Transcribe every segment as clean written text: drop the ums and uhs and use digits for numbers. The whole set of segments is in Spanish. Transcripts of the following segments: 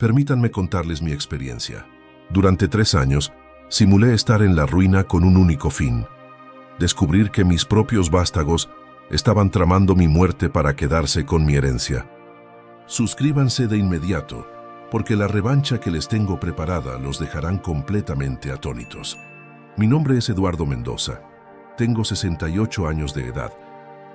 Permítanme contarles mi experiencia. Durante 3 años, simulé estar en la ruina con un único fin: descubrir que mis propios vástagos estaban tramando mi muerte para quedarse con mi herencia. Suscríbanse de inmediato, porque la revancha que les tengo preparada los dejarán completamente atónitos. Mi nombre es Eduardo Mendoza. Tengo 68 años de edad,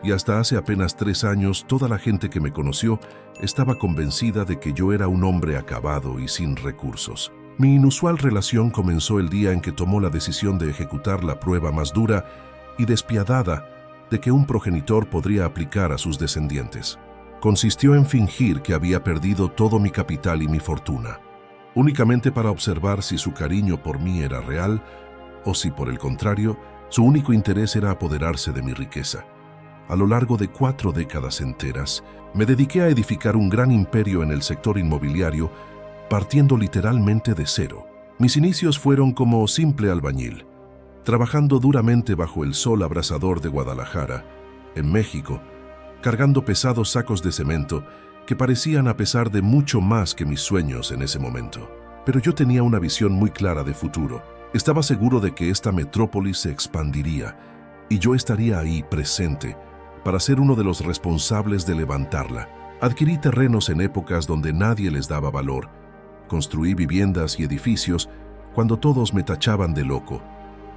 y hasta hace apenas 3 años toda la gente que me conoció estaba convencida de que yo era un hombre acabado y sin recursos. Mi inusual relación comenzó el día en que tomó la decisión de ejecutar la prueba más dura y despiadada de que un progenitor podría aplicar a sus descendientes. Consistió en fingir que había perdido todo mi capital y mi fortuna, únicamente para observar si su cariño por mí era real o si, por el contrario, su único interés era apoderarse de mi riqueza. A lo largo de 4 décadas enteras, me dediqué a edificar un gran imperio en el sector inmobiliario, partiendo literalmente de cero. Mis inicios fueron como simple albañil, trabajando duramente bajo el sol abrasador de Guadalajara, en México, cargando pesados sacos de cemento que parecían a pesar de mucho más que mis sueños en ese momento. Pero yo tenía una visión muy clara de futuro. Estaba seguro de que esta metrópolis se expandiría y yo estaría ahí presente para ser uno de los responsables de levantarla. Adquirí terrenos en épocas donde nadie les daba valor. Construí viviendas y edificios cuando todos me tachaban de loco,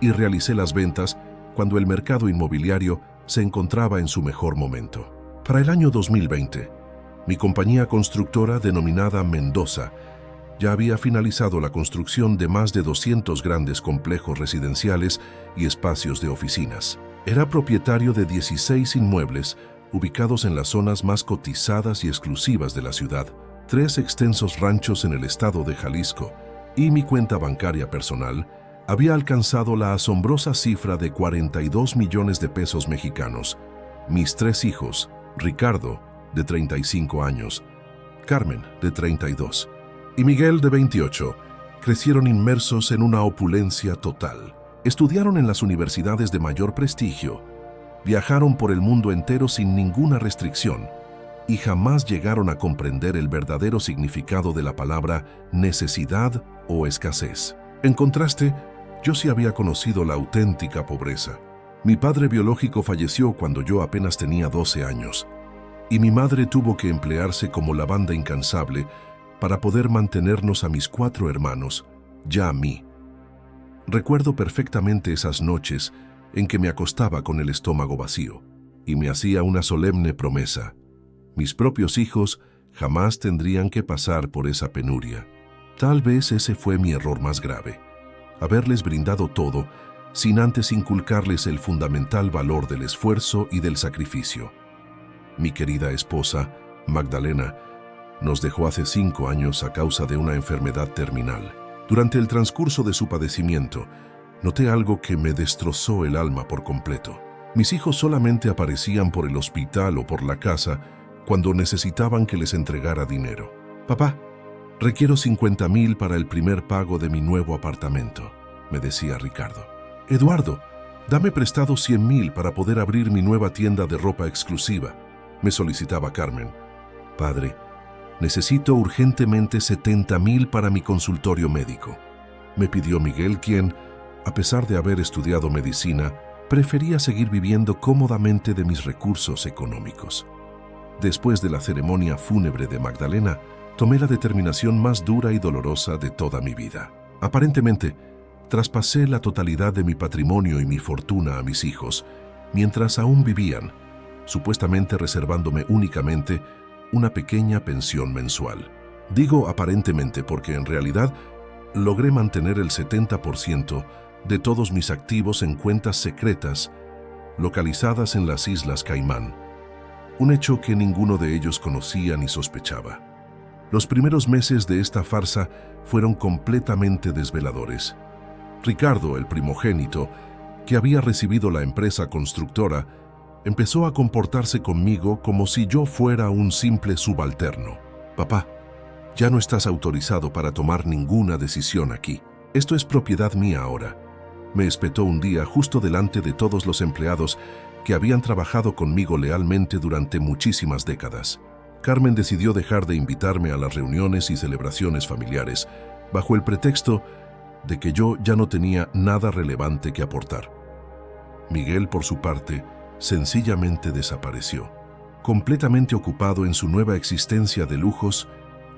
y realicé las ventas cuando el mercado inmobiliario se encontraba en su mejor momento. Para el año 2020, mi compañía constructora denominada Mendoza ya había finalizado la construcción de más de 200 grandes complejos residenciales y espacios de oficinas. Era propietario de 16 inmuebles ubicados en las zonas más cotizadas y exclusivas de la ciudad, 3 extensos ranchos en el estado de Jalisco, y mi cuenta bancaria personal había alcanzado la asombrosa cifra de 42 millones de pesos mexicanos. Mis 3 hijos, Ricardo, de 35 años, Carmen, de 32, y Miguel, de 28, crecieron inmersos en una opulencia total. Estudiaron en las universidades de mayor prestigio, viajaron por el mundo entero sin ninguna restricción y jamás llegaron a comprender el verdadero significado de la palabra necesidad o escasez. En contraste, yo sí había conocido la auténtica pobreza. Mi padre biológico falleció cuando yo apenas tenía 12 años, y mi madre tuvo que emplearse como la banda incansable para poder mantenernos a mis 4 hermanos, ya a mí. Recuerdo perfectamente esas noches en que me acostaba con el estómago vacío y me hacía una solemne promesa: mis propios hijos jamás tendrían que pasar por esa penuria. Tal vez ese fue mi error más grave: haberles brindado todo sin antes inculcarles el fundamental valor del esfuerzo y del sacrificio. Mi querida esposa, Magdalena, nos dejó hace 5 años a causa de una enfermedad terminal. Durante el transcurso de su padecimiento, noté algo que me destrozó el alma por completo. Mis hijos solamente aparecían por el hospital o por la casa cuando necesitaban que les entregara dinero. «Papá, requiero 50,000 para el primer pago de mi nuevo apartamento», me decía Ricardo. «Eduardo, dame prestado 100,000 para poder abrir mi nueva tienda de ropa exclusiva», me solicitaba Carmen. «Padre, necesito urgentemente 70,000 para mi consultorio médico», me pidió Miguel, quien, a pesar de haber estudiado medicina, prefería seguir viviendo cómodamente de mis recursos económicos. Después de la ceremonia fúnebre de Magdalena, tomé la determinación más dura y dolorosa de toda mi vida. Aparentemente, traspasé la totalidad de mi patrimonio y mi fortuna a mis hijos, mientras aún vivían, supuestamente reservándome únicamente una pequeña pensión mensual. Digo aparentemente porque en realidad logré mantener el 70% de todos mis activos en cuentas secretas localizadas en las Islas Caimán, un hecho que ninguno de ellos conocía ni sospechaba. Los primeros meses de esta farsa fueron completamente desveladores. Ricardo, el primogénito, que había recibido la empresa constructora, empezó a comportarse conmigo como si yo fuera un simple subalterno. «Papá, ya no estás autorizado para tomar ninguna decisión aquí. Esto es propiedad mía ahora», me espetó un día justo delante de todos los empleados que habían trabajado conmigo lealmente durante muchísimas décadas. Carmen decidió dejar de invitarme a las reuniones y celebraciones familiares, bajo el pretexto de que yo ya no tenía nada relevante que aportar. Miguel, por su parte, sencillamente desapareció, completamente ocupado en su nueva existencia de lujos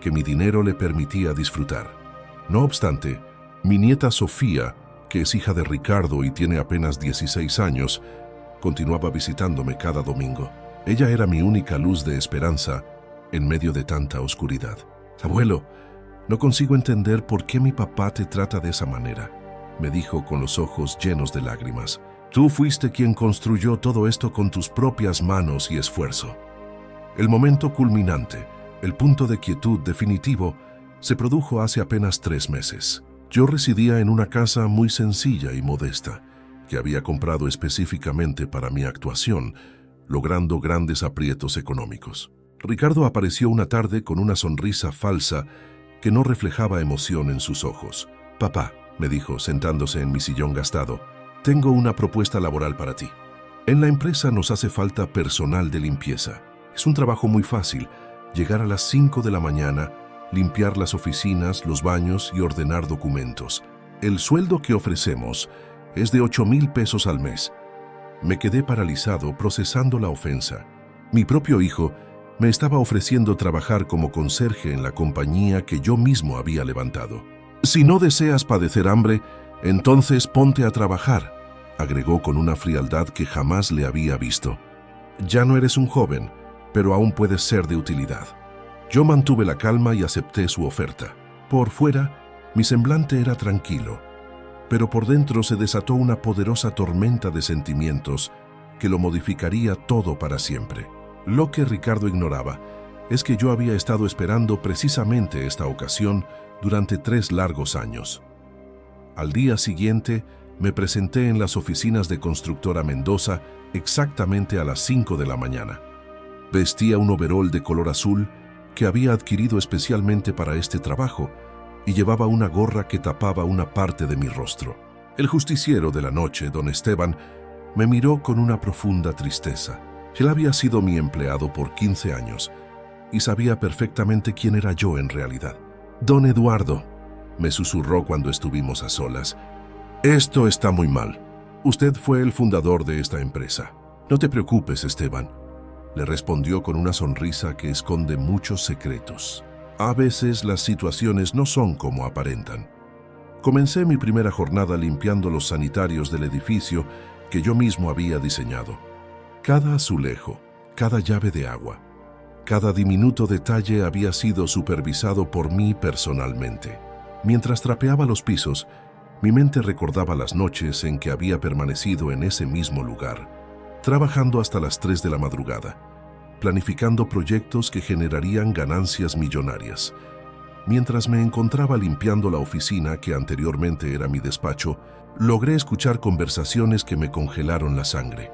que mi dinero le permitía disfrutar. No obstante, mi nieta Sofía, que es hija de Ricardo y tiene apenas 16 años, continuaba visitándome cada domingo. Ella era mi única luz de esperanza en medio de tanta oscuridad. Abuelo, no consigo entender por qué mi papá te trata de esa manera, me dijo con los ojos llenos de lágrimas. Tú fuiste quien construyó todo esto con tus propias manos y esfuerzo. El momento culminante, el punto de quietud definitivo, se produjo hace apenas 3 meses. Yo residía en una casa muy sencilla y modesta, que había comprado específicamente para mi actuación, logrando grandes aprietos económicos. Ricardo apareció una tarde con una sonrisa falsa que no reflejaba emoción en sus ojos. Papá, me dijo, sentándose en mi sillón gastado, tengo una propuesta laboral para ti. En la empresa nos hace falta personal de limpieza. Es un trabajo muy fácil, llegar a las 5 de la mañana, limpiar las oficinas, los baños y ordenar documentos. El sueldo que ofrecemos es de 8,000 pesos al mes. Me quedé paralizado procesando la ofensa. Mi propio hijo me estaba ofreciendo trabajar como conserje en la compañía que yo mismo había levantado. Si no deseas padecer hambre, entonces ponte a trabajar, agregó con una frialdad que jamás le había visto. Ya no eres un joven, pero aún puedes ser de utilidad. Yo mantuve la calma y acepté su oferta. Por fuera, mi semblante era tranquilo, pero por dentro se desató una poderosa tormenta de sentimientos que lo modificaría todo para siempre. Lo que Ricardo ignoraba es que yo había estado esperando precisamente esta ocasión durante 3 largos años. Al día siguiente, me presenté en las oficinas de Constructora Mendoza exactamente a las 5 de la mañana. Vestía un overol de color azul que había adquirido especialmente para este trabajo y llevaba una gorra que tapaba una parte de mi rostro. El justiciero de la noche, don Esteban, me miró con una profunda tristeza. Él había sido mi empleado por 15 años y sabía perfectamente quién era yo en realidad. Don Eduardo, me susurró cuando estuvimos a solas, esto está muy mal. Usted fue el fundador de esta empresa. No te preocupes, Esteban, le respondió con una sonrisa que esconde muchos secretos. A veces las situaciones no son como aparentan. Comencé mi primera jornada limpiando los sanitarios del edificio que yo mismo había diseñado. Cada azulejo, cada llave de agua, cada diminuto detalle había sido supervisado por mí personalmente. Mientras trapeaba los pisos, mi mente recordaba las noches en que había permanecido en ese mismo lugar, trabajando hasta las 3 de la madrugada, planificando proyectos que generarían ganancias millonarias. Mientras me encontraba limpiando la oficina que anteriormente era mi despacho, logré escuchar conversaciones que me congelaron la sangre.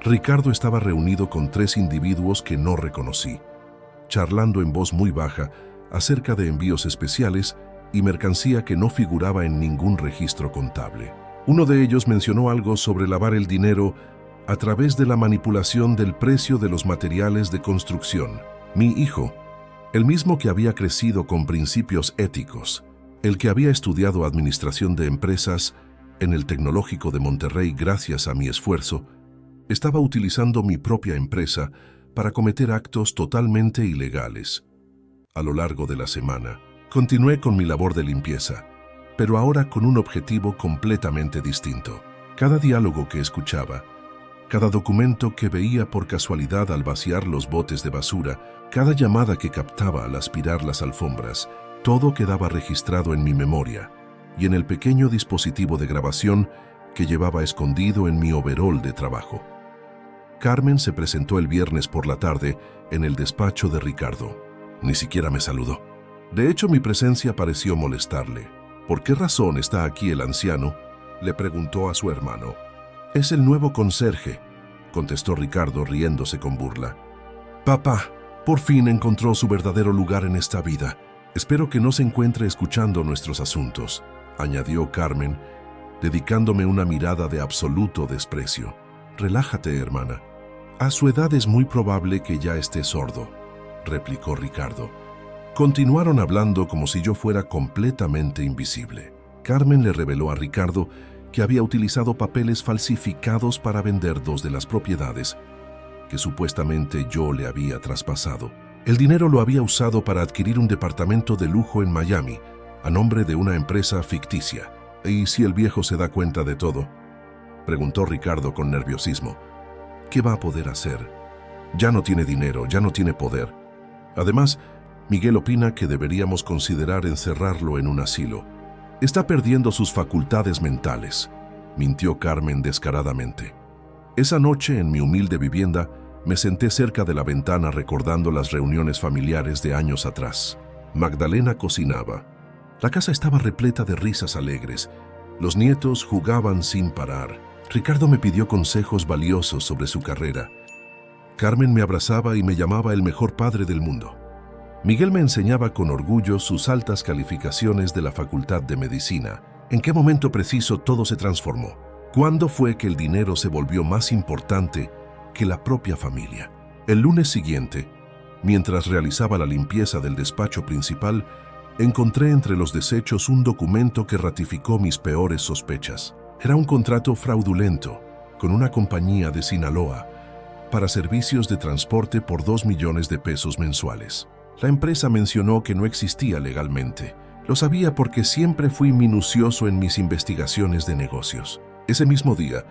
Ricardo estaba reunido con 3 individuos que no reconocí, charlando en voz muy baja acerca de envíos especiales y mercancía que no figuraba en ningún registro contable. Uno de ellos mencionó algo sobre lavar el dinero a través de la manipulación del precio de los materiales de construcción. Mi hijo, el mismo que había crecido con principios éticos, el que había estudiado administración de empresas en el Tecnológico de Monterrey gracias a mi esfuerzo, estaba utilizando mi propia empresa para cometer actos totalmente ilegales. A lo largo de la semana, continué con mi labor de limpieza, pero ahora con un objetivo completamente distinto. Cada diálogo que escuchaba, cada documento que veía por casualidad al vaciar los botes de basura, cada llamada que captaba al aspirar las alfombras, todo quedaba registrado en mi memoria y en el pequeño dispositivo de grabación que llevaba escondido en mi overol de trabajo. Carmen se presentó el viernes por la tarde en el despacho de Ricardo. Ni siquiera me saludó. De hecho, mi presencia pareció molestarle. ¿Por qué razón está aquí el anciano?, le preguntó a su hermano. Es el nuevo conserje, contestó Ricardo riéndose con burla. Papá, por fin encontró su verdadero lugar en esta vida. Espero que no se encuentre escuchando nuestros asuntos, añadió Carmen, dedicándome una mirada de absoluto desprecio. Relájate, hermana. A su edad es muy probable que ya esté sordo. replicó Ricardo. Continuaron hablando como si yo fuera completamente invisible. Carmen le reveló a Ricardo que había utilizado papeles falsificados para vender 2 de las propiedades que supuestamente yo le había traspasado. El dinero lo había usado para adquirir un departamento de lujo en Miami, a nombre de una empresa ficticia. ¿Y si el viejo se da cuenta de todo?, preguntó Ricardo con nerviosismo. ¿Qué va a poder hacer? Ya no tiene dinero, ya no tiene poder. Además, Miguel opina que deberíamos considerar encerrarlo en un asilo. Está perdiendo sus facultades mentales, mintió Carmen descaradamente. Esa noche, en mi humilde vivienda, me senté cerca de la ventana recordando las reuniones familiares de años atrás. Magdalena cocinaba. La casa estaba repleta de risas alegres. Los nietos jugaban sin parar. Ricardo me pidió consejos valiosos sobre su carrera. Carmen me abrazaba y me llamaba el mejor padre del mundo. Miguel me enseñaba con orgullo sus altas calificaciones de la Facultad de Medicina. ¿En qué momento preciso todo se transformó? ¿Cuándo fue que el dinero se volvió más importante que la propia familia? El lunes siguiente, mientras realizaba la limpieza del despacho principal, encontré entre los desechos un documento que ratificó mis peores sospechas. Era un contrato fraudulento con una compañía de Sinaloa para servicios de transporte por 2 millones de pesos mensuales. La empresa mencionó que no existía legalmente. Lo sabía porque siempre fui minucioso en mis investigaciones de negocios. Ese mismo día,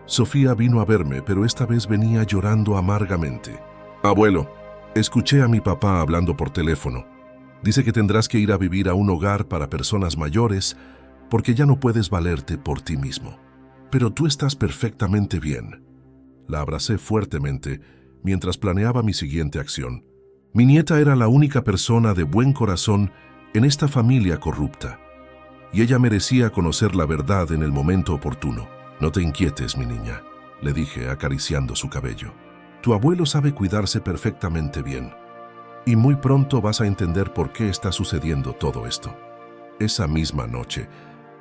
Sofía vino a verme, pero esta vez venía llorando amargamente. «Abuelo, escuché a mi papá hablando por teléfono. Dice que tendrás que ir a vivir a un hogar para personas mayores porque ya no puedes valerte por ti mismo. Pero tú estás perfectamente bien». La abracé fuertemente mientras planeaba mi siguiente acción. Mi nieta era la única persona de buen corazón en esta familia corrupta, y ella merecía conocer la verdad en el momento oportuno. «No te inquietes, mi niña», le dije acariciando su cabello. «Tu abuelo sabe cuidarse perfectamente bien, y muy pronto vas a entender por qué está sucediendo todo esto». Esa misma noche,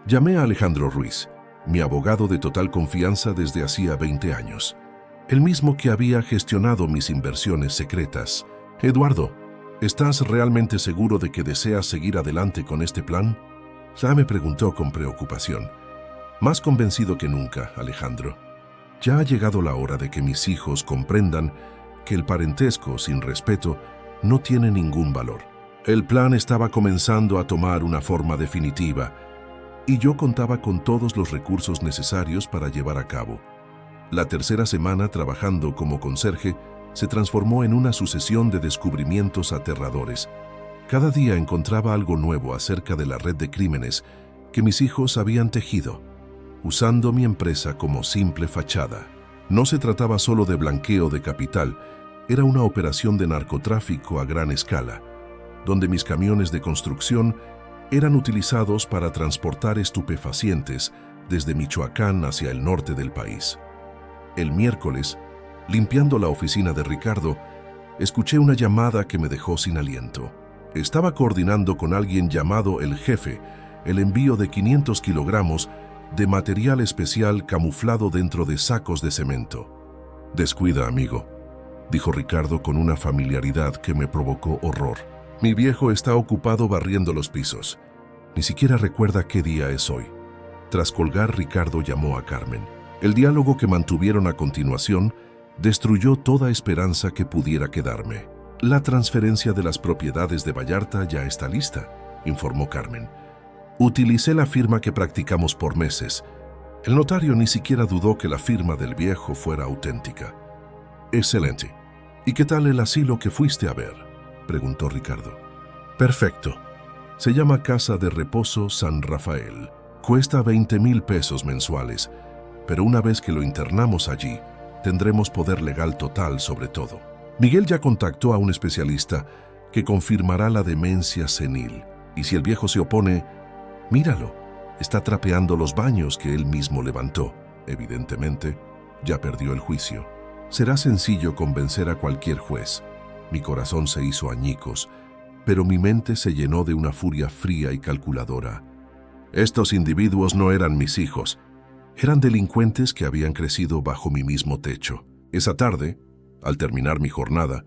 llamé a Alejandro Ruiz, mi abogado de total confianza desde hacía 20 años, el mismo que había gestionado mis inversiones secretas. «Eduardo, ¿estás realmente seguro de que deseas seguir adelante con este plan?», ya me preguntó con preocupación. «Más convencido que nunca, Alejandro. Ya ha llegado la hora de que mis hijos comprendan que el parentesco sin respeto no tiene ningún valor». El plan estaba comenzando a tomar una forma definitiva y yo contaba con todos los recursos necesarios para llevar a cabo. La tercera semana trabajando como conserje se transformó en una sucesión de descubrimientos aterradores. Cada día encontraba algo nuevo acerca de la red de crímenes que mis hijos habían tejido, usando mi empresa como simple fachada. No se trataba solo de blanqueo de capital, era una operación de narcotráfico a gran escala, donde mis camiones de construcción eran utilizados para transportar estupefacientes desde Michoacán hacia el norte del país. El miércoles, limpiando la oficina de Ricardo, escuché una llamada que me dejó sin aliento. Estaba coordinando con alguien llamado el jefe el envío de 500 kilogramos de material especial camuflado dentro de sacos de cemento. «Descuida, amigo», dijo Ricardo con una familiaridad que me provocó horror. «Mi viejo está ocupado barriendo los pisos. Ni siquiera recuerda qué día es hoy». Tras colgar, Ricardo llamó a Carmen. El diálogo que mantuvieron a continuación destruyó toda esperanza que pudiera quedarme. «La transferencia de las propiedades de Vallarta ya está lista», informó Carmen. «Utilicé la firma que practicamos por meses. El notario ni siquiera dudó que la firma del viejo fuera auténtica». «Excelente. ¿Y qué tal el asilo que fuiste a ver?», preguntó Ricardo. «Perfecto. Se llama Casa de Reposo San Rafael. Cuesta 20,000 pesos mensuales, pero una vez que lo internamos allí, tendremos poder legal total sobre todo. Miguel ya contactó a un especialista que confirmará la demencia senil, y si el viejo se opone, míralo, está trapeando los baños que él mismo levantó. Evidentemente, ya perdió el juicio. Será sencillo convencer a cualquier juez». Mi corazón se hizo añicos, pero mi mente se llenó de una furia fría y calculadora. Estos individuos no eran mis hijos. Eran delincuentes que habían crecido bajo mi mismo techo. Esa tarde, al terminar mi jornada,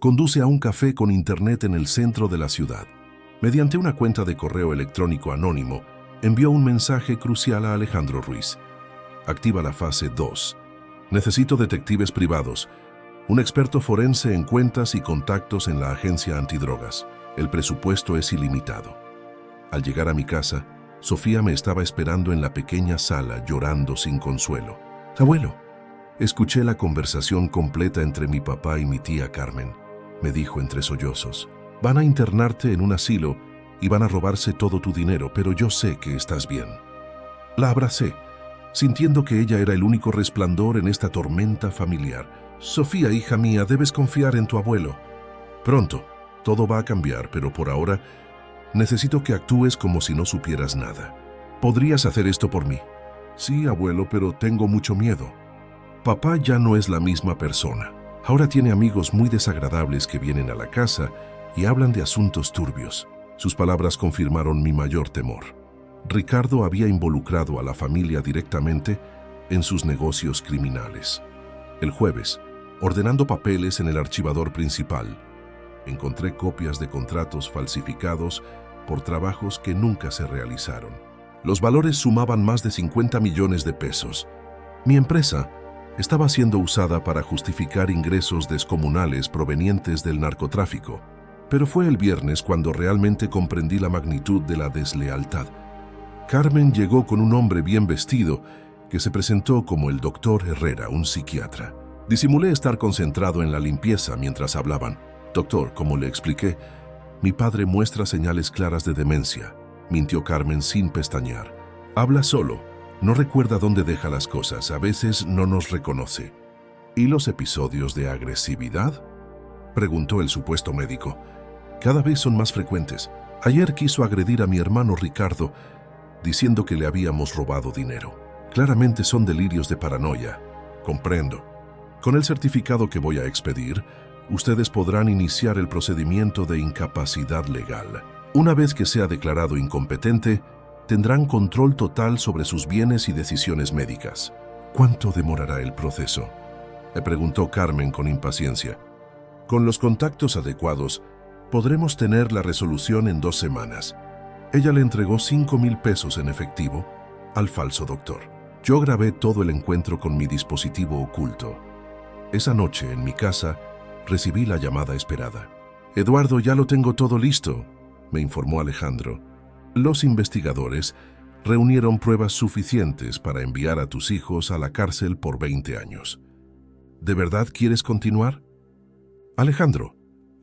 Conduce a un café con internet en el centro de la ciudad. Mediante una cuenta de correo electrónico anónimo, envió un mensaje crucial a Alejandro Ruiz. Activa la fase 2. Necesito detectives privados, un experto forense en cuentas y contactos en la agencia antidrogas. El presupuesto es ilimitado. Al llegar a mi casa, Sofía me estaba esperando en la pequeña sala llorando sin consuelo. «Abuelo». Escuché la conversación completa entre mi papá y mi tía Carmen. Me dijo entre sollozos: «Van a internarte en un asilo y van a robarse todo tu dinero, pero yo sé que estás bien». La abracé, sintiendo que ella era el único resplandor en esta tormenta familiar. «Sofía, hija mía, debes confiar en tu abuelo. Pronto, todo va a cambiar, pero por ahora necesito que actúes como si no supieras nada. ¿Podrías hacer esto por mí?» «Sí, abuelo, pero tengo mucho miedo». Papá ya no es la misma persona. Ahora tiene amigos muy desagradables que vienen a la casa y hablan de asuntos turbios. Sus palabras confirmaron mi mayor temor. Ricardo había involucrado a la familia directamente en sus negocios criminales. El jueves, ordenando papeles en el archivador principal, encontré copias de contratos falsificados por trabajos que nunca se realizaron. Los valores sumaban más de 50 millones de pesos. Mi empresa estaba siendo usada para justificar ingresos descomunales provenientes del narcotráfico, pero fue el viernes cuando realmente comprendí la magnitud de la deslealtad. Carmen llegó con un hombre bien vestido que se presentó como el doctor Herrera, un psiquiatra. Disimulé estar concentrado en la limpieza mientras hablaban. «Doctor, como le expliqué, mi padre muestra señales claras de demencia», mintió Carmen sin pestañear. «Habla solo. No recuerda dónde deja las cosas, a veces no nos reconoce». «¿Y los episodios de agresividad?», preguntó el supuesto médico. «Cada vez son más frecuentes. Ayer quiso agredir a mi hermano Ricardo, diciendo que le habíamos robado dinero. Claramente son delirios de paranoia». «Comprendo. Con el certificado que voy a expedir, ustedes podrán iniciar el procedimiento de incapacidad legal. Una vez que sea declarado incompetente, tendrán control total sobre sus bienes y decisiones médicas». «¿Cuánto demorará el proceso?», le preguntó Carmen con impaciencia. «Con los contactos adecuados, podremos tener la resolución en 2 semanas». Ella le entregó 5,000 pesos en efectivo al falso doctor. Yo grabé todo el encuentro con mi dispositivo oculto. Esa noche, en mi casa, recibí la llamada esperada. «Eduardo, ya lo tengo todo listo», me informó Alejandro. «Los investigadores reunieron pruebas suficientes para enviar a tus hijos a la cárcel por 20 años. ¿De verdad quieres continuar?». «Alejandro,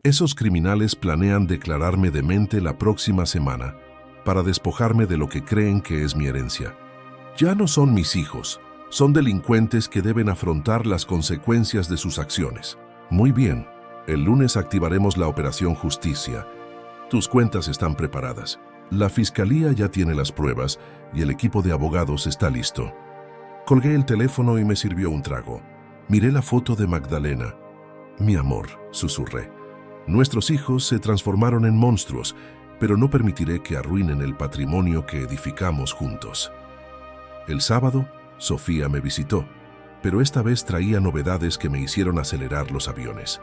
esos criminales planean declararme demente la próxima semana para despojarme de lo que creen que es mi herencia. Ya no son mis hijos, son delincuentes que deben afrontar las consecuencias de sus acciones». «Muy bien, el lunes activaremos la Operación Justicia. Tus cuentas están preparadas. La fiscalía ya tiene las pruebas y el equipo de abogados está listo». Colgué el teléfono y me sirvió un trago. Miré la foto de Magdalena. «Mi amor», susurré. «Nuestros hijos se transformaron en monstruos, pero no permitiré que arruinen el patrimonio que edificamos juntos». El sábado, Sofía me visitó, pero esta vez traía novedades que me hicieron acelerar los aviones.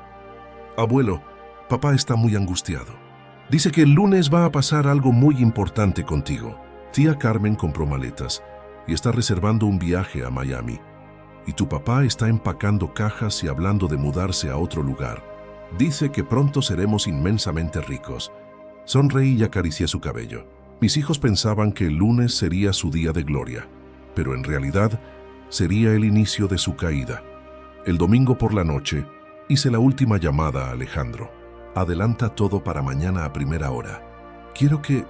«Abuelo, papá está muy angustiado. Dice que el lunes va a pasar algo muy importante contigo. Tía Carmen compró maletas y está reservando un viaje a Miami. Y tu papá está empacando cajas y hablando de mudarse a otro lugar. Dice que pronto seremos inmensamente ricos». Sonreí y acaricié su cabello. Mis hijos pensaban que el lunes sería su día de gloria, pero en realidad sería el inicio de su caída. El domingo por la noche hice la última llamada a Alejandro. «Adelanta todo para mañana a primera hora. Quiero que,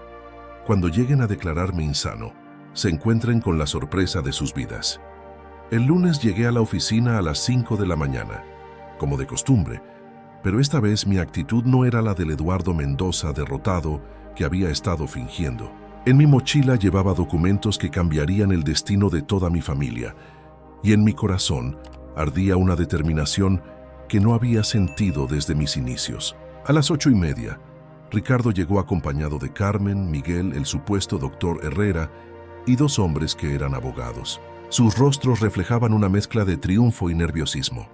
cuando lleguen a declararme insano, se encuentren con la sorpresa de sus vidas». El lunes llegué a la oficina a las 5 de la mañana, como de costumbre, pero esta vez mi actitud no era la del Eduardo Mendoza derrotado que había estado fingiendo. En mi mochila llevaba documentos que cambiarían el destino de toda mi familia, y en mi corazón ardía una determinación que no había sentido desde mis inicios. A las 8:30, Ricardo llegó acompañado de Carmen, Miguel, el supuesto doctor Herrera y 2 hombres que eran abogados. Sus rostros reflejaban una mezcla de triunfo y nerviosismo.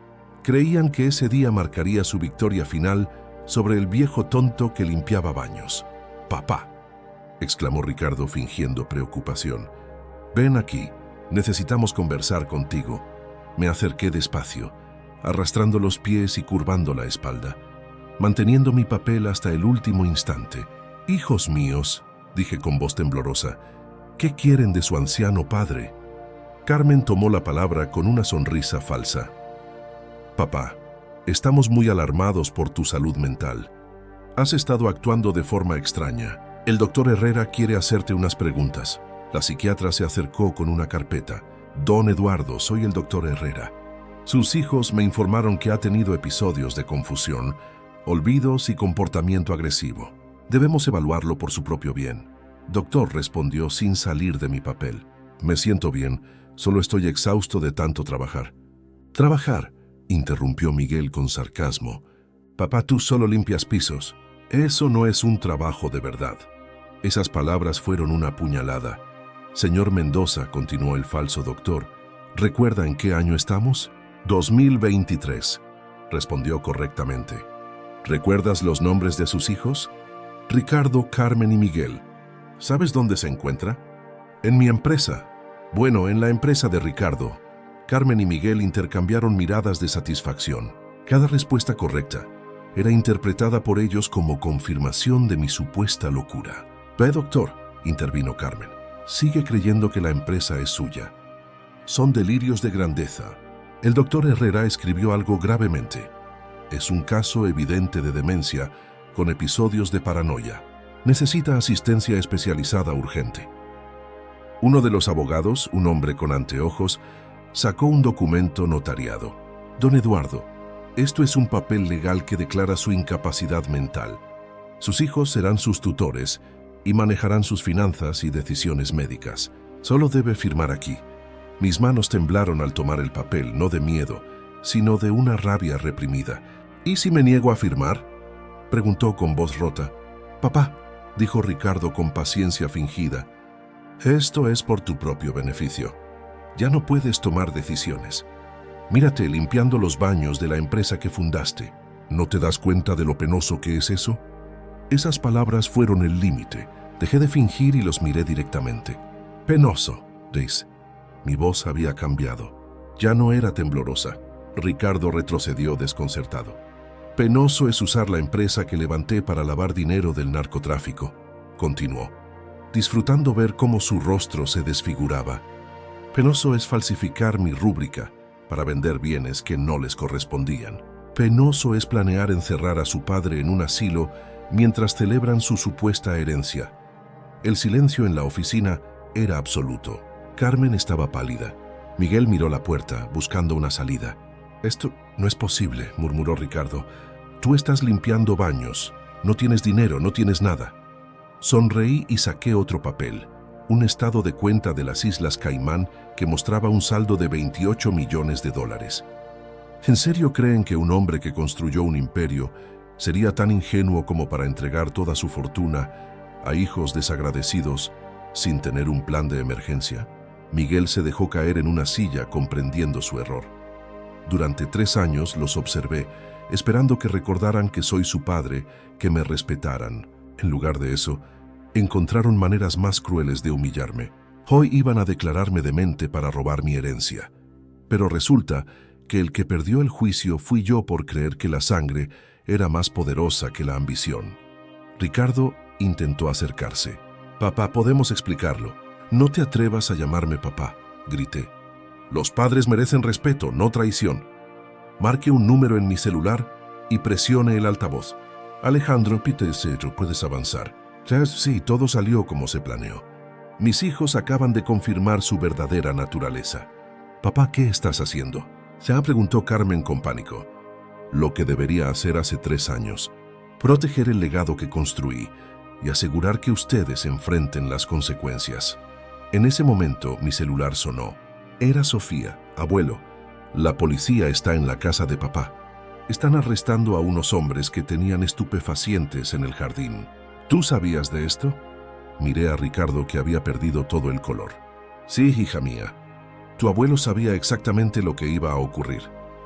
Creían que ese día marcaría su victoria final sobre el viejo tonto que limpiaba baños. «Papá», exclamó Ricardo fingiendo preocupación. «Ven aquí, necesitamos conversar contigo». Me acerqué despacio, arrastrando los pies y curvando la espalda, manteniendo mi papel hasta el último instante. «Hijos míos», dije con voz temblorosa, «¿qué quieren de su anciano padre?» Carmen tomó la palabra con una sonrisa falsa. «Papá, estamos muy alarmados por tu salud mental. Has estado actuando de forma extraña. El doctor Herrera quiere hacerte unas preguntas». La psiquiatra se acercó con una carpeta. «Don Eduardo, soy el doctor Herrera. Sus hijos me informaron que ha tenido episodios de confusión, olvidos y comportamiento agresivo. Debemos evaluarlo por su propio bien». «Doctor», respondió sin salir de mi papel. «Me siento bien, solo estoy exhausto de tanto trabajar». «¿Trabajar?», interrumpió Miguel con sarcasmo. «Papá, tú solo limpias pisos. Eso no es un trabajo de verdad». Esas palabras fueron una puñalada. «Señor Mendoza», continuó el falso doctor, «¿recuerda en qué año estamos?» 2023, respondió correctamente. «¿Recuerdas los nombres de sus hijos?» «Ricardo, Carmen y Miguel». «¿Sabes dónde se encuentra?» «En mi empresa». «Bueno, en la empresa de Ricardo». Carmen y Miguel intercambiaron miradas de satisfacción. Cada respuesta correcta era interpretada por ellos como confirmación de mi supuesta locura. «Ve, doctor», intervino Carmen, «sigue creyendo que la empresa es suya. Son delirios de grandeza». El doctor Herrera escribió algo gravemente. «Es un caso evidente de demencia con episodios de paranoia. Necesita asistencia especializada urgente». Uno de los abogados, un hombre con anteojos, sacó un documento notariado. «Don Eduardo, esto es un papel legal que declara su incapacidad mental. Sus hijos serán sus tutores y manejarán sus finanzas y decisiones médicas. Solo debe firmar aquí». Mis manos temblaron al tomar el papel, no de miedo, sino de una rabia reprimida. «¿Y si me niego a firmar?», preguntó con voz rota. «Papá», dijo Ricardo con paciencia fingida, «esto es por tu propio beneficio. Ya no puedes tomar decisiones. Mírate limpiando los baños de la empresa que fundaste. ¿No te das cuenta de lo penoso que es eso?». Esas palabras fueron el límite. Dejé de fingir y los miré directamente. «Penoso», dice. Mi voz había cambiado. Ya no era temblorosa. Ricardo retrocedió desconcertado. «Penoso es usar la empresa que levanté para lavar dinero del narcotráfico», continuó, disfrutando ver cómo su rostro se desfiguraba. «Penoso es falsificar mi rúbrica para vender bienes que no les correspondían. Penoso es planear encerrar a su padre en un asilo mientras celebran su supuesta herencia». El silencio en la oficina era absoluto. Carmen estaba pálida. Miguel miró la puerta, buscando una salida. «Esto no es posible», murmuró Ricardo. «Tú estás limpiando baños. No tienes dinero, no tienes nada». Sonreí y saqué otro papel, un estado de cuenta de las Islas Caimán que mostraba un saldo de $28 millones. ¿En serio creen que un hombre que construyó un imperio sería tan ingenuo como para entregar toda su fortuna a hijos desagradecidos sin tener un plan de emergencia?» Miguel se dejó caer en una silla comprendiendo su error. Durante 3 años los observé, esperando que recordaran que soy su padre, que me respetaran. En lugar de eso, encontraron maneras más crueles de humillarme. Hoy iban a declararme demente para robar mi herencia. Pero resulta que el que perdió el juicio fui yo por creer que la sangre era más poderosa que la ambición. Ricardo intentó acercarse. «Papá, podemos explicarlo». «No te atrevas a llamarme papá», grité. «Los padres merecen respeto, no traición. Marque un número en mi celular y presione el altavoz». «Alejandro, Pitecero, puedes avanzar». «Sí, todo salió como se planeó. Mis hijos acaban de confirmar su verdadera naturaleza». «Papá, ¿qué estás haciendo?», se preguntó Carmen con pánico. «Lo que debería hacer hace 3 años. Proteger el legado que construí y asegurar que ustedes enfrenten las consecuencias». En ese momento mi celular sonó. Era Sofía. «Abuelo, la policía está en la casa de papá. Están arrestando a unos hombres que tenían estupefacientes en el jardín. ¿Tú sabías de esto?». Miré a Ricardo, que había perdido todo el color. «Sí, hija mía. Tu abuelo sabía exactamente lo que iba a ocurrir.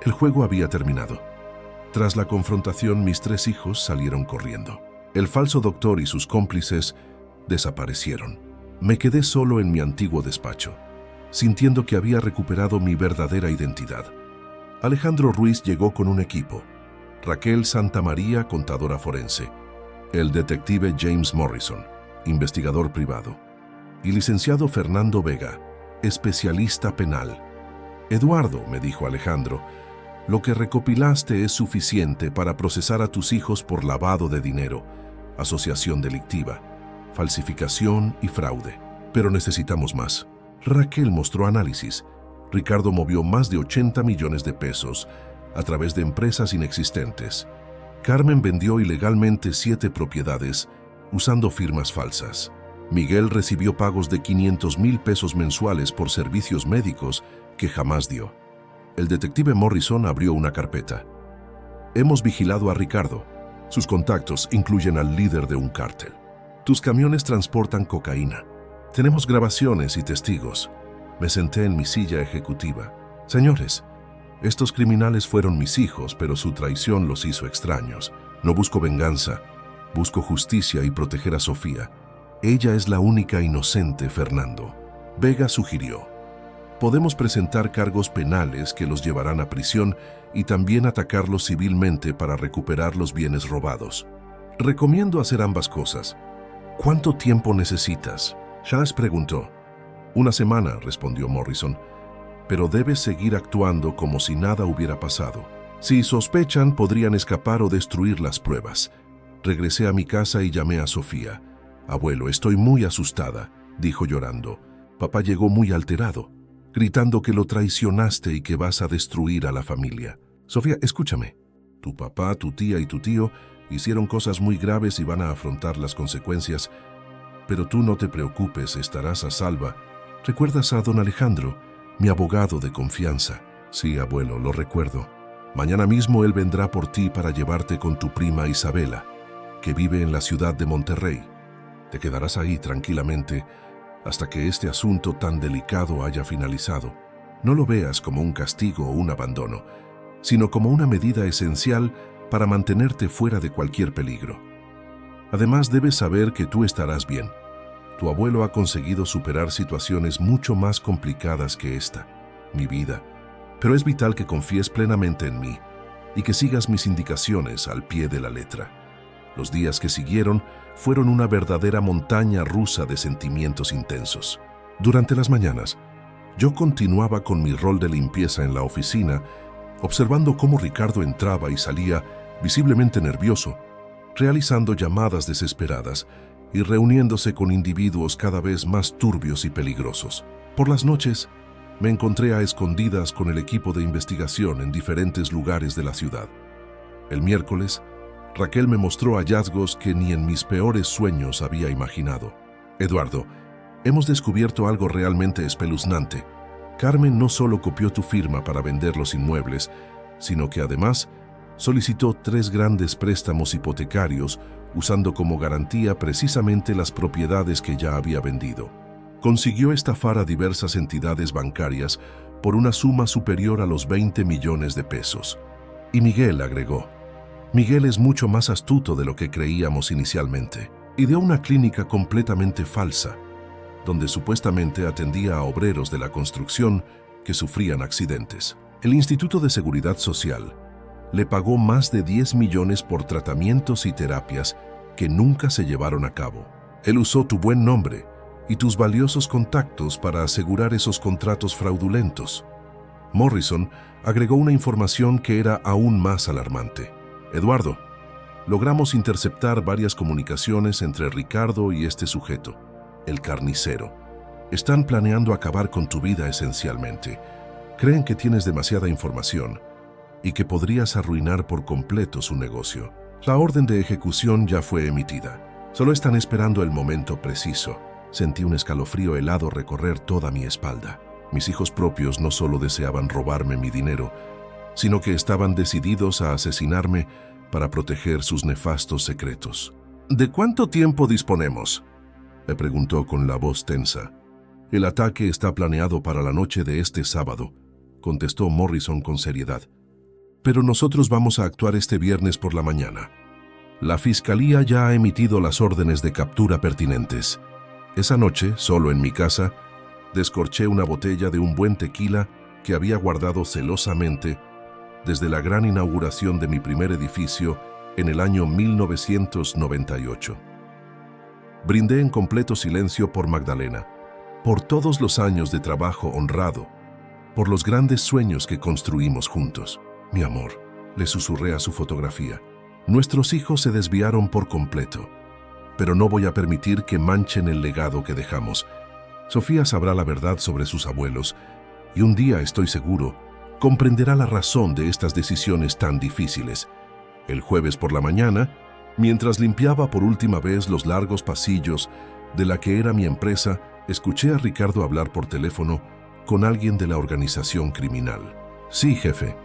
El juego había terminado. Tras la confrontación, mis 3 hijos salieron corriendo. El falso doctor y sus cómplices desaparecieron. Me quedé solo en mi antiguo despacho, sintiendo que había recuperado mi verdadera identidad. Alejandro Ruiz llegó con un equipo. Raquel Santamaría, contadora forense. El detective James Morrison, investigador privado. Y licenciado Fernando Vega, especialista penal. Eduardo, me dijo Alejandro, lo que recopilaste es suficiente para procesar a tus hijos por lavado de dinero, asociación delictiva, falsificación y fraude. Pero necesitamos más. Raquel mostró análisis. Ricardo movió más de 80 millones de pesos a través de empresas inexistentes. Carmen vendió ilegalmente 7 propiedades usando firmas falsas. Miguel recibió pagos de 500,000 pesos mensuales por servicios médicos que jamás dio. El detective Morrison abrió una carpeta. Hemos vigilado a Ricardo. Sus contactos incluyen al líder de un cártel. Tus camiones transportan cocaína. Tenemos grabaciones y testigos. Me senté en mi silla ejecutiva. Señores, estos criminales fueron mis hijos, pero su traición los hizo extraños. No busco venganza, busco justicia y proteger a Sofía. Ella es la única inocente, Fernando. Vega sugirió. Podemos presentar cargos penales que los llevarán a prisión y también atacarlos civilmente para recuperar los bienes robados. Recomiendo hacer ambas cosas. ¿Cuánto tiempo necesitas? Charles preguntó. 1 semana, respondió Morrison, pero debes seguir actuando como si nada hubiera pasado. Si sospechan, podrían escapar o destruir las pruebas. Regresé a mi casa y llamé a Sofía. Abuelo, estoy muy asustada, dijo llorando. Papá llegó muy alterado, gritando que lo traicionaste y que vas a destruir a la familia. Sofía, escúchame. Tu papá, tu tía y tu tío hicieron cosas muy graves y van a afrontar las consecuencias. Pero tú no te preocupes, estarás a salva. ¿Recuerdas a don Alejandro, mi abogado de confianza? Sí, abuelo, lo recuerdo. Mañana mismo él vendrá por ti para llevarte con tu prima Isabela, que vive en la ciudad de Monterrey. Te quedarás ahí tranquilamente hasta que este asunto tan delicado haya finalizado. No lo veas como un castigo o un abandono, sino como una medida esencial para mantenerte fuera de cualquier peligro. Además, debes saber que tú estarás bien. Tu abuelo ha conseguido superar situaciones mucho más complicadas que esta, mi vida, pero es vital que confíes plenamente en mí y que sigas mis indicaciones al pie de la letra. Los días que siguieron fueron una verdadera montaña rusa de sentimientos intensos. Durante las mañanas, yo continuaba con mi rol de limpieza en la oficina, observando cómo Ricardo entraba y salía visiblemente nervioso, realizando llamadas desesperadas y reuniéndose con individuos cada vez más turbios y peligrosos. Por las noches, me encontré a escondidas con el equipo de investigación en diferentes lugares de la ciudad. El miércoles, Raquel me mostró hallazgos que ni en mis peores sueños había imaginado. Eduardo, hemos descubierto algo realmente espeluznante. Carmen no solo copió tu firma para vender los inmuebles, sino que además solicitó 3 grandes préstamos hipotecarios usando como garantía precisamente las propiedades que ya había vendido. Consiguió estafar a diversas entidades bancarias por una suma superior a los 20 millones de pesos. Y Miguel agregó. Miguel es mucho más astuto de lo que creíamos inicialmente. Ideó una clínica completamente falsa, donde supuestamente atendía a obreros de la construcción que sufrían accidentes. El Instituto de Seguridad Social le pagó más de 10 millones por tratamientos y terapias que nunca se llevaron a cabo. Él usó tu buen nombre y tus valiosos contactos para asegurar esos contratos fraudulentos. Morrison agregó una información que era aún más alarmante. Eduardo, logramos interceptar varias comunicaciones entre Ricardo y este sujeto, el carnicero. Están planeando acabar con tu vida esencialmente. Creen que tienes demasiada información y que podrías arruinar por completo su negocio. La orden de ejecución ya fue emitida. Solo están esperando el momento preciso. Sentí un escalofrío helado recorrer toda mi espalda. Mis hijos propios no solo deseaban robarme mi dinero, sino que estaban decididos a asesinarme para proteger sus nefastos secretos. ¿De cuánto tiempo disponemos?, me preguntó con la voz tensa. El ataque está planeado para la noche de este sábado, contestó Morrison con seriedad. pero nosotros vamos a actuar este viernes por la mañana. La fiscalía ya ha emitido las órdenes de captura pertinentes. Esa noche, solo en mi casa, descorché una botella de un buen tequila que había guardado celosamente desde la gran inauguración de mi primer edificio en el año 1998. Brindé en completo silencio por Magdalena, por todos los años de trabajo honrado, por los grandes sueños que construimos juntos. Mi amor, le susurré a su fotografía. Nuestros hijos se desviaron por completo, pero no voy a permitir que manchen el legado que dejamos. Sofía sabrá la verdad sobre sus abuelos y un día, estoy seguro, comprenderá la razón de estas decisiones tan difíciles. El jueves por la mañana, mientras limpiaba por última vez los largos pasillos de la que era mi empresa, escuché a Ricardo hablar por teléfono con alguien de la organización criminal. Sí, jefe,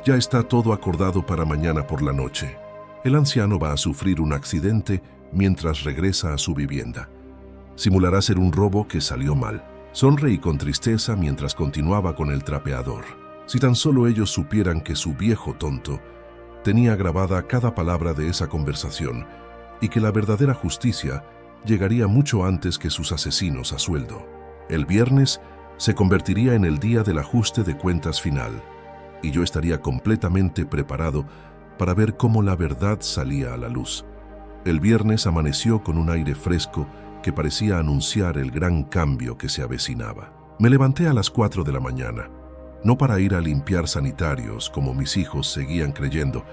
ya está todo acordado para mañana por la noche. El anciano va a sufrir un accidente mientras regresa a su vivienda. Simulará ser un robo que salió mal. Sonreí con tristeza mientras continuaba con el trapeador. Si tan solo ellos supieran que su viejo tonto tenía grabada cada palabra de esa conversación y que la verdadera justicia llegaría mucho antes que sus asesinos a sueldo. El viernes se convertiría en el día del ajuste de cuentas final y yo estaría completamente preparado para ver cómo la verdad salía a la luz. El viernes amaneció con un aire fresco que parecía anunciar el gran cambio que se avecinaba. Me levanté a las 4 de la mañana, no para ir a limpiar sanitarios como mis hijos seguían creyendo,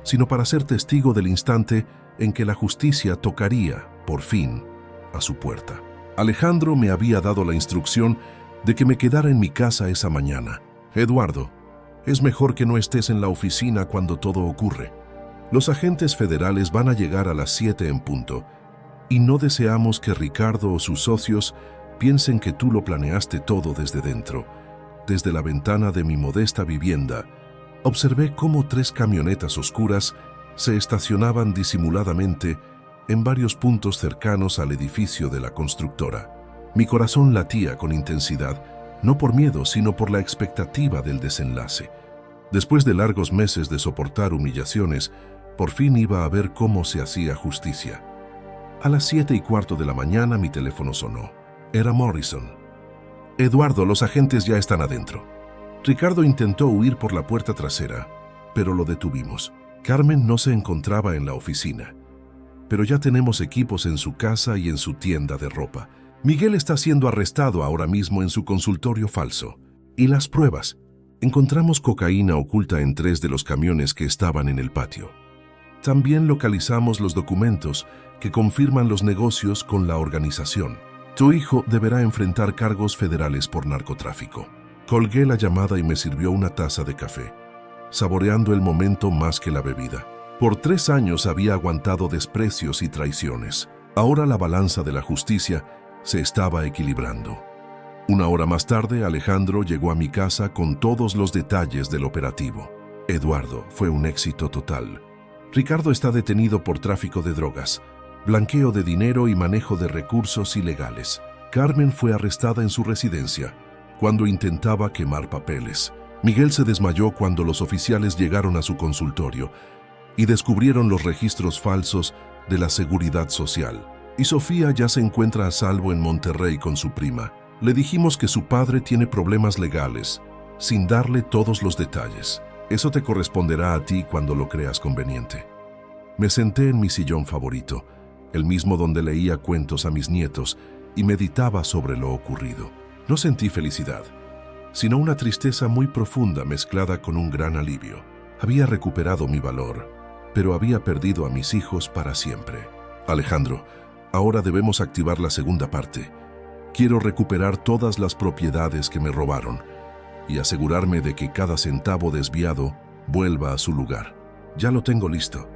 sino para ser testigo del instante en que la justicia tocaría, por fin, a su puerta. Alejandro me había dado la instrucción de que me quedara en mi casa esa mañana. Eduardo, es mejor que no estés en la oficina cuando todo ocurre. Los agentes federales van a llegar a las 7 en punto y no deseamos que Ricardo o sus socios piensen que tú lo planeaste todo desde dentro. Desde la ventana de mi modesta vivienda, observé cómo 3 camionetas oscuras se estacionaban disimuladamente en varios puntos cercanos al edificio de la constructora. Mi corazón latía con intensidad, no por miedo, sino por la expectativa del desenlace. Después de largos meses de soportar humillaciones, por fin iba a ver cómo se hacía justicia. A las 7:15 de la mañana mi teléfono sonó. Era Morrison. Eduardo, los agentes ya están adentro. Ricardo intentó huir por la puerta trasera, pero lo detuvimos. Carmen no se encontraba en la oficina, pero ya tenemos equipos en su casa y en su tienda de ropa. Miguel está siendo arrestado ahora mismo en su consultorio falso. ¿Y las pruebas? Encontramos cocaína oculta en 3 de los camiones que estaban en el patio. También localizamos los documentos que confirman los negocios con la organización. Tu hijo deberá enfrentar cargos federales por narcotráfico. Colgué la llamada y me sirvió una taza de café, saboreando el momento más que la bebida. Por 3 años había aguantado desprecios y traiciones. Ahora la balanza de la justicia se estaba equilibrando. Una hora más tarde, Alejandro llegó a mi casa con todos los detalles del operativo. Eduardo, fue un éxito total. Ricardo está detenido por tráfico de drogas, blanqueo de dinero y manejo de recursos ilegales. Carmen fue arrestada en su residencia cuando intentaba quemar papeles. Miguel se desmayó cuando los oficiales llegaron a su consultorio y descubrieron los registros falsos de la Seguridad Social. Y Sofía ya se encuentra a salvo en Monterrey con su prima. Le dijimos que su padre tiene problemas legales, sin darle todos los detalles. Eso te corresponderá a ti cuando lo creas conveniente. Me senté en mi sillón favorito, el mismo donde leía cuentos a mis nietos y meditaba sobre lo ocurrido. No sentí felicidad, sino una tristeza muy profunda mezclada con un gran alivio. Había recuperado mi valor, pero había perdido a mis hijos para siempre. Alejandro, ahora debemos activar la segunda parte. Quiero recuperar todas las propiedades que me robaron y asegurarme de que cada centavo desviado vuelva a su lugar. Ya lo tengo listo.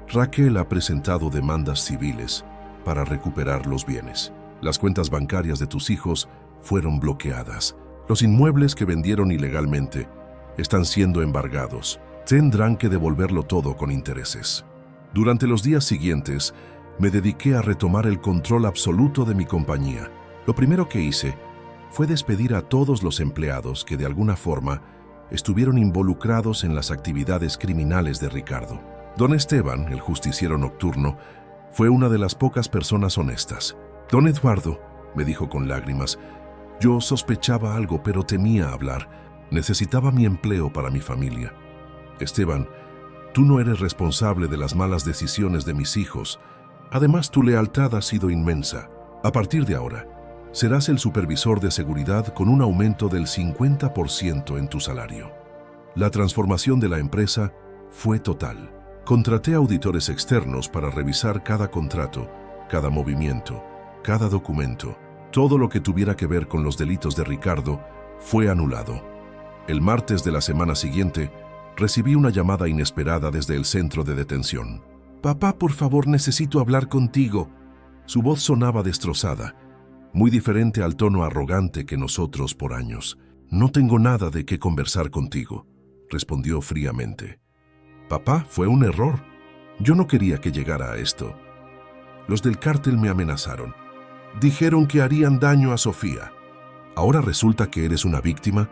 Raquel ha presentado demandas civiles para recuperar los bienes. Las cuentas bancarias de tus hijos fueron bloqueadas. Los inmuebles que vendieron ilegalmente están siendo embargados. Tendrán que devolverlo todo con intereses. Durante los días siguientes, me dediqué a retomar el control absoluto de mi compañía. Lo primero que hice fue despedir a todos los empleados que de alguna forma estuvieron involucrados en las actividades criminales de Ricardo. Don Esteban, el justiciero nocturno, fue una de las pocas personas honestas. Don Eduardo, me dijo con lágrimas, yo sospechaba algo, pero temía hablar. Necesitaba mi empleo para mi familia. Esteban, tú no eres responsable de las malas decisiones de mis hijos. Además, tu lealtad ha sido inmensa. A partir de ahora, serás el supervisor de seguridad con un aumento del 50% en tu salario. La transformación de la empresa fue total. Contraté auditores externos para revisar cada contrato, cada movimiento, cada documento. Todo lo que tuviera que ver con los delitos de Ricardo fue anulado. El martes de la semana siguiente, recibí una llamada inesperada desde el centro de detención. «Papá, por favor, necesito hablar contigo». Su voz sonaba destrozada, muy diferente al tono arrogante que nosotros por años. «No tengo nada de qué conversar contigo», respondió fríamente. «Papá, fue un error. Yo no quería que llegara a esto. Los del cártel me amenazaron. Dijeron que harían daño a Sofía. ¿Ahora resulta que eres una víctima?»,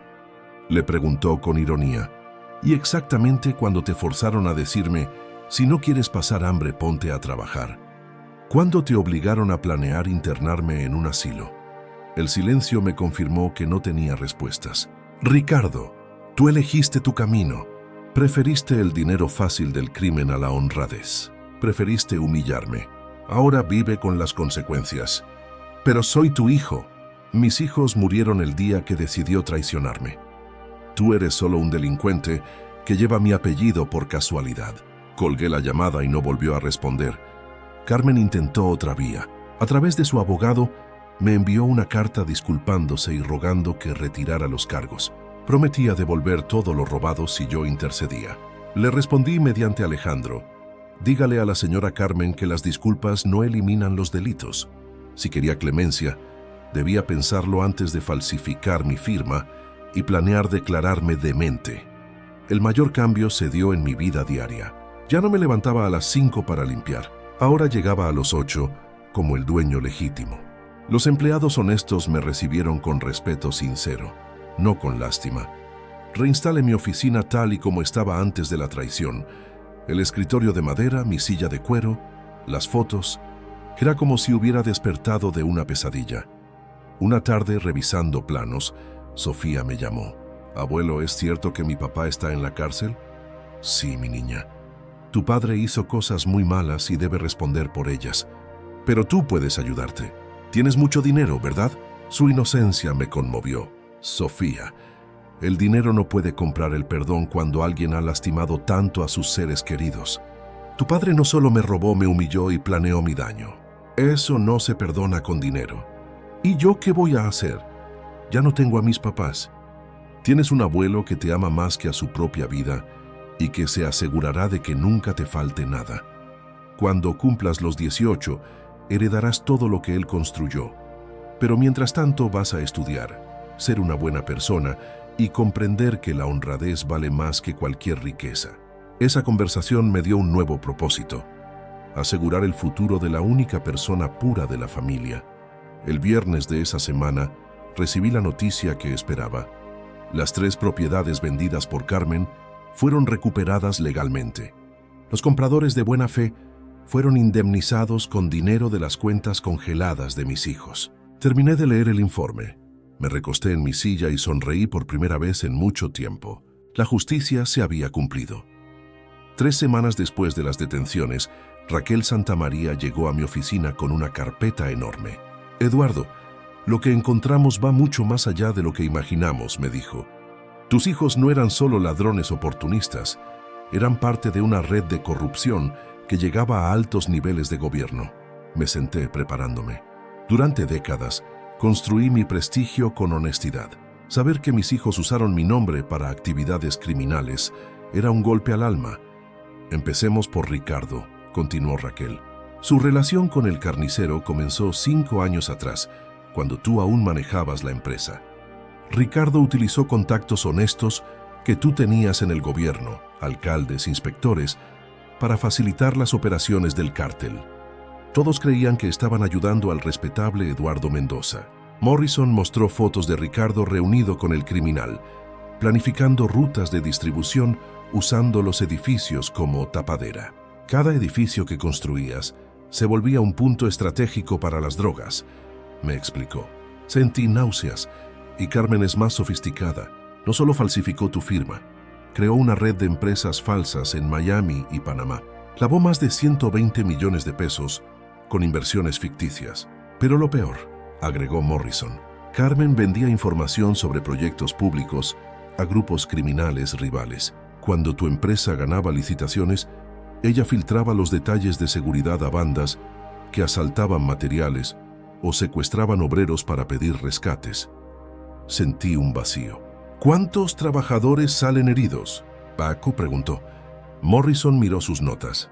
le preguntó con ironía. «Y exactamente cuando te forzaron a decirme, si no quieres pasar hambre, ponte a trabajar. ¿Cuándo te obligaron a planear internarme en un asilo?». El silencio me confirmó que no tenía respuestas. «Ricardo, tú elegiste tu camino. Preferiste el dinero fácil del crimen a la honradez. Preferiste humillarme. Ahora vive con las consecuencias. Pero soy tu hijo. Mis hijos murieron el día que decidió traicionarme. Tú eres solo un delincuente que lleva mi apellido por casualidad». Colgué la llamada y no volvió a responder. Carmen intentó otra vía. A través de su abogado, me envió una carta disculpándose y rogando que retirara los cargos. Prometía devolver todo lo robado si yo intercedía. Le respondí mediante Alejandro: «Dígale a la señora Carmen que las disculpas no eliminan los delitos. Si quería clemencia, debía pensarlo antes de falsificar mi firma y planear declararme demente». El mayor cambio se dio en mi vida diaria. Ya no me levantaba a las 5 para limpiar. Ahora llegaba a los 8 como el dueño legítimo. Los empleados honestos me recibieron con respeto sincero, no con lástima. Reinstalé mi oficina tal y como estaba antes de la traición. El escritorio de madera, mi silla de cuero, las fotos. Era como si hubiera despertado de una pesadilla. Una tarde, revisando planos, Sofía me llamó. «Abuelo, ¿es cierto que mi papá está en la cárcel?». «Sí, mi niña. Tu padre hizo cosas muy malas y debe responder por ellas. Pero tú puedes ayudarte. Tienes mucho dinero, ¿verdad?». Su inocencia me conmovió. «Sofía, el dinero no puede comprar el perdón cuando alguien ha lastimado tanto a sus seres queridos. Tu padre no solo me robó, me humilló y planeó mi daño. Eso no se perdona con dinero. ¿Y yo qué voy a hacer? Ya no tengo a mis papás. Tienes un abuelo que te ama más que a su propia vida y que se asegurará de que nunca te falte nada. Cuando cumplas los 18, heredarás todo lo que él construyó. Pero mientras tanto vas a estudiar, ser una buena persona y comprender que la honradez vale más que cualquier riqueza». Esa conversación me dio un nuevo propósito: asegurar el futuro de la única persona pura de la familia. El viernes de esa semana recibí la noticia que esperaba. Las 3 propiedades vendidas por Carmen fueron recuperadas legalmente. Los compradores de buena fe fueron indemnizados con dinero de las cuentas congeladas de mis hijos. Terminé de leer el informe. Me recosté en mi silla y sonreí por primera vez en mucho tiempo. La justicia se había cumplido. 3 semanas después de las detenciones, Raquel Santamaría llegó a mi oficina con una carpeta enorme. «Eduardo, lo que encontramos va mucho más allá de lo que imaginamos», me dijo. «Tus hijos no eran solo ladrones oportunistas, eran parte de una red de corrupción que llegaba a altos niveles de gobierno». Me senté preparándome. Durante décadas, construí mi prestigio con honestidad. Saber que mis hijos usaron mi nombre para actividades criminales era un golpe al alma. «Empecemos por Ricardo», continuó Raquel. «Su relación con el carnicero comenzó 5 años atrás, cuando tú aún manejabas la empresa. Ricardo utilizó contactos honestos que tú tenías en el gobierno, alcaldes, inspectores, para facilitar las operaciones del cártel. Todos creían que estaban ayudando al respetable Eduardo Mendoza. Morrison mostró fotos de Ricardo reunido con el criminal, planificando rutas de distribución usando los edificios como tapadera. Cada edificio que construías se volvía un punto estratégico para las drogas, me explicó. Sentí náuseas y Carmen es más sofisticada. No solo falsificó tu firma, creó una red de empresas falsas en Miami y Panamá. Lavó más de 120 millones de pesos con inversiones ficticias. Pero lo peor, agregó Morrison, Carmen vendía información sobre proyectos públicos a grupos criminales rivales. Cuando tu empresa ganaba licitaciones, ella filtraba los detalles de seguridad a bandas que asaltaban materiales o secuestraban obreros para pedir rescates. Sentí un vacío. ¿Cuántos trabajadores salen heridos?, Paco preguntó. Morrison miró sus notas.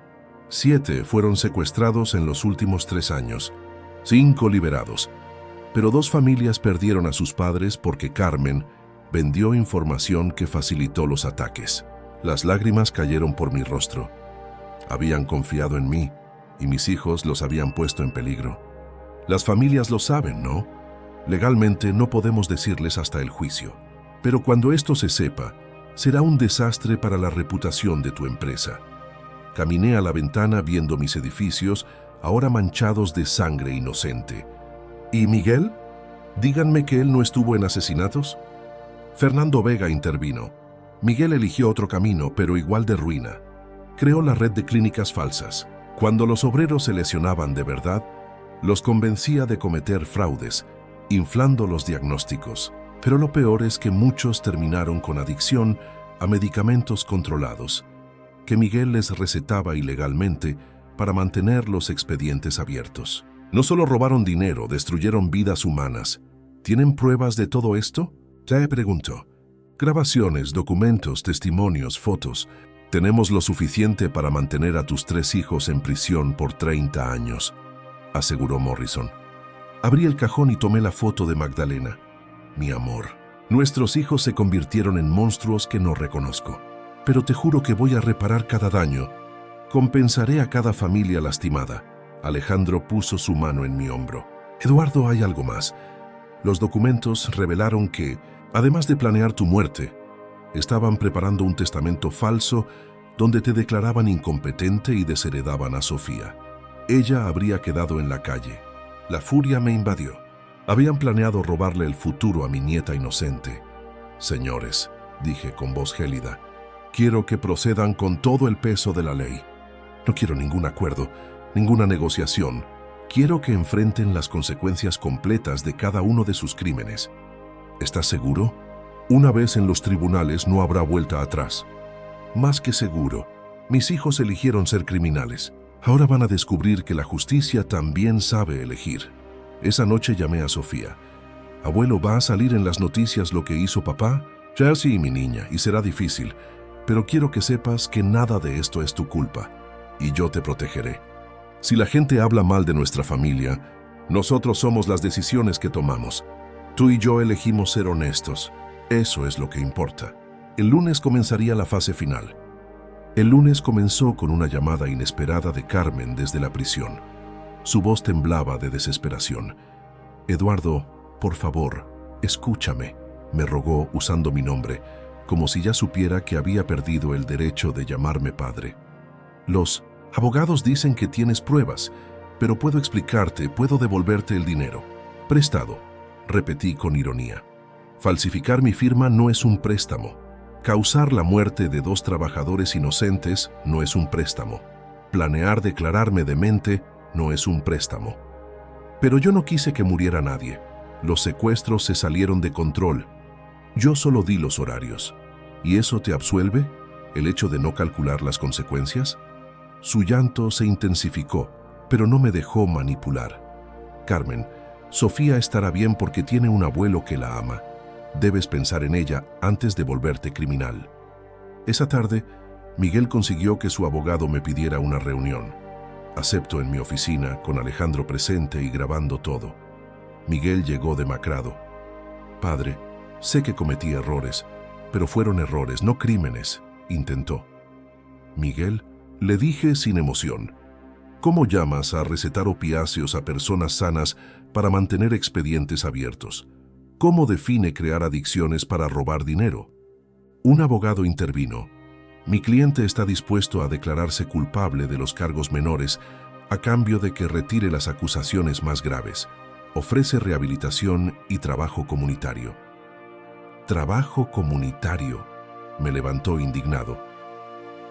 7 fueron secuestrados en los últimos 3 años, 5 liberados. Pero 2 familias perdieron a sus padres porque Carmen vendió información que facilitó los ataques. Las lágrimas cayeron por mi rostro. Habían confiado en mí y mis hijos los habían puesto en peligro. Las familias lo saben, ¿no? Legalmente no podemos decirles hasta el juicio. Pero cuando esto se sepa, será un desastre para la reputación de tu empresa. Caminé a la ventana viendo mis edificios, ahora manchados de sangre inocente. ¿Y Miguel? Díganme que él no estuvo en asesinatos. Fernando Vega intervino. Miguel eligió otro camino, pero igual de ruina. Creó la red de clínicas falsas. Cuando los obreros se lesionaban de verdad, los convencía de cometer fraudes, inflando los diagnósticos. Pero lo peor es que muchos terminaron con adicción a medicamentos controlados, que Miguel les recetaba ilegalmente para mantener los expedientes abiertos. No solo robaron dinero, destruyeron vidas humanas. ¿Tienen pruebas de todo esto?, te preguntó. Grabaciones, documentos, testimonios, fotos. Tenemos lo suficiente para mantener a tus 3 hijos en prisión por 30 años, aseguró Morrison. Abrí el cajón y tomé la foto de Magdalena. Mi amor, nuestros hijos se convirtieron en monstruos que no reconozco. Pero te juro que voy a reparar cada daño. Compensaré a cada familia lastimada. Alejandro puso su mano en mi hombro. Eduardo, hay algo más. Los documentos revelaron que, además de planear tu muerte, estaban preparando un testamento falso donde te declaraban incompetente y desheredaban a Sofía. Ella habría quedado en la calle. La furia me invadió. Habían planeado robarle el futuro a mi nieta inocente. Señores, dije con voz gélida, quiero que procedan con todo el peso de la ley. No quiero ningún acuerdo, ninguna negociación. Quiero que enfrenten las consecuencias completas de cada uno de sus crímenes. ¿Estás seguro? Una vez en los tribunales no habrá vuelta atrás. Más que seguro. Mis hijos eligieron ser criminales. Ahora van a descubrir que la justicia también sabe elegir. Esa noche llamé a Sofía. Abuelo, ¿va a salir en las noticias lo que hizo papá? Ya sí, mi niña, y será difícil. Pero quiero que sepas que nada de esto es tu culpa. Y yo te protegeré. Si la gente habla mal de nuestra familia, nosotros somos las decisiones que tomamos. Tú y yo elegimos ser honestos. Eso es lo que importa. El lunes comenzaría la fase final. El lunes comenzó con una llamada inesperada de Carmen desde la prisión. Su voz temblaba de desesperación. Eduardo, por favor, escúchame, me rogó usando mi nombre, como si ya supiera que había perdido el derecho de llamarme padre. Los abogados dicen que tienes pruebas, pero puedo explicarte, puedo devolverte el dinero. Prestado, repetí con ironía. Falsificar mi firma no es un préstamo. Causar la muerte de 2 trabajadores inocentes no es un préstamo. Planear declararme demente no es un préstamo. Pero yo no quise que muriera nadie. Los secuestros se salieron de control. Yo solo di los horarios. ¿Y eso te absuelve? ¿El hecho de no calcular las consecuencias? Su llanto se intensificó, pero no me dejó manipular. Carmen, Sofía estará bien porque tiene un abuelo que la ama. Debes pensar en ella antes de volverte criminal. Esa tarde, Miguel consiguió que su abogado me pidiera una reunión. Acepto en mi oficina, con Alejandro presente y grabando todo. Miguel llegó demacrado. Padre, sé que cometí errores, pero fueron errores, no crímenes, intentó. Miguel, le dije sin emoción, ¿cómo llamas a recetar opiáceos a personas sanas para mantener expedientes abiertos? ¿Cómo define crear adicciones para robar dinero? Un abogado intervino. Mi cliente está dispuesto a declararse culpable de los cargos menores a cambio de que retire las acusaciones más graves. Ofrece rehabilitación y trabajo comunitario. ¿Trabajo comunitario? Me levantó indignado.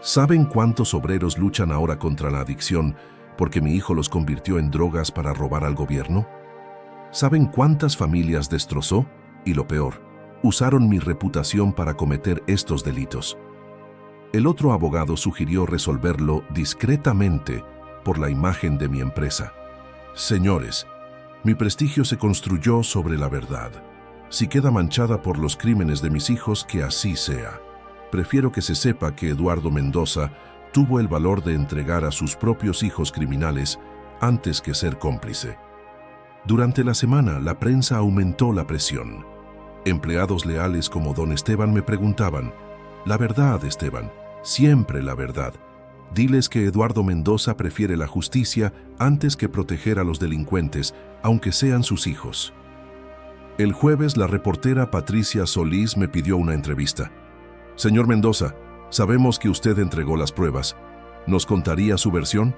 ¿Saben cuántos obreros luchan ahora contra la adicción porque mi hijo los convirtió en drogas para robar al gobierno? ¿Saben cuántas familias destrozó? Y lo peor, usaron mi reputación para cometer estos delitos. El otro abogado sugirió resolverlo discretamente por la imagen de mi empresa. Señores, mi prestigio se construyó sobre la verdad. Si queda manchada por los crímenes de mis hijos, que así sea. Prefiero que se sepa que Eduardo Mendoza tuvo el valor de entregar a sus propios hijos criminales antes que ser cómplice. Durante la semana, la prensa aumentó la presión. Empleados leales como don Esteban me preguntaban: «La verdad, Esteban, siempre la verdad. Diles que Eduardo Mendoza prefiere la justicia antes que proteger a los delincuentes, aunque sean sus hijos». El jueves, la reportera Patricia Solís me pidió una entrevista. «Señor Mendoza, sabemos que usted entregó las pruebas. ¿Nos contaría su versión?»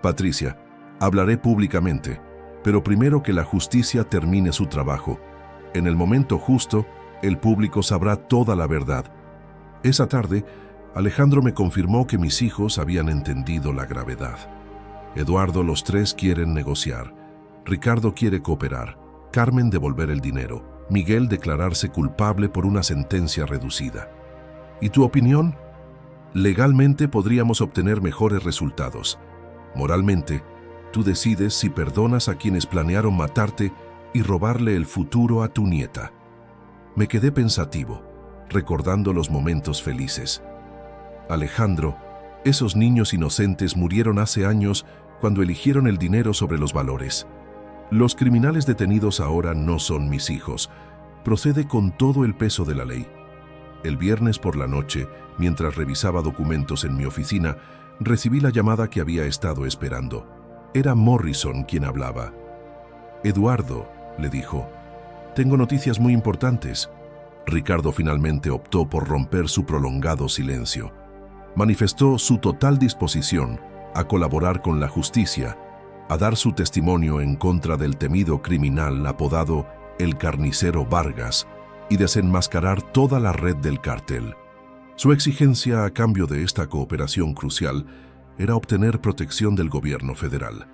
«Patricia, hablaré públicamente, pero primero que la justicia termine su trabajo. En el momento justo, el público sabrá toda la verdad». Esa tarde, Alejandro me confirmó que mis hijos habían entendido la gravedad. Eduardo, los tres quieren negociar. Ricardo quiere cooperar. Carmen devolver el dinero. Miguel declararse culpable por una sentencia reducida. ¿Y tu opinión? Legalmente podríamos obtener mejores resultados. Moralmente, tú decides si perdonas a quienes planearon matarte y robarle el futuro a tu nieta. Me quedé pensativo, recordando los momentos felices. Alejandro, esos niños inocentes murieron hace años cuando eligieron el dinero sobre los valores. Los criminales detenidos ahora no son mis hijos. Procede con todo el peso de la ley. El viernes por la noche, mientras revisaba documentos en mi oficina, recibí la llamada que había estado esperando. Era Morrison quien hablaba. «Eduardo», le dijo, «tengo noticias muy importantes». Ricardo finalmente optó por romper su prolongado silencio. Manifestó su total disposición a colaborar con la justicia, a dar su testimonio en contra del temido criminal apodado el Carnicero Vargas y desenmascarar toda la red del cártel. Su exigencia a cambio de esta cooperación crucial era obtener protección del gobierno federal.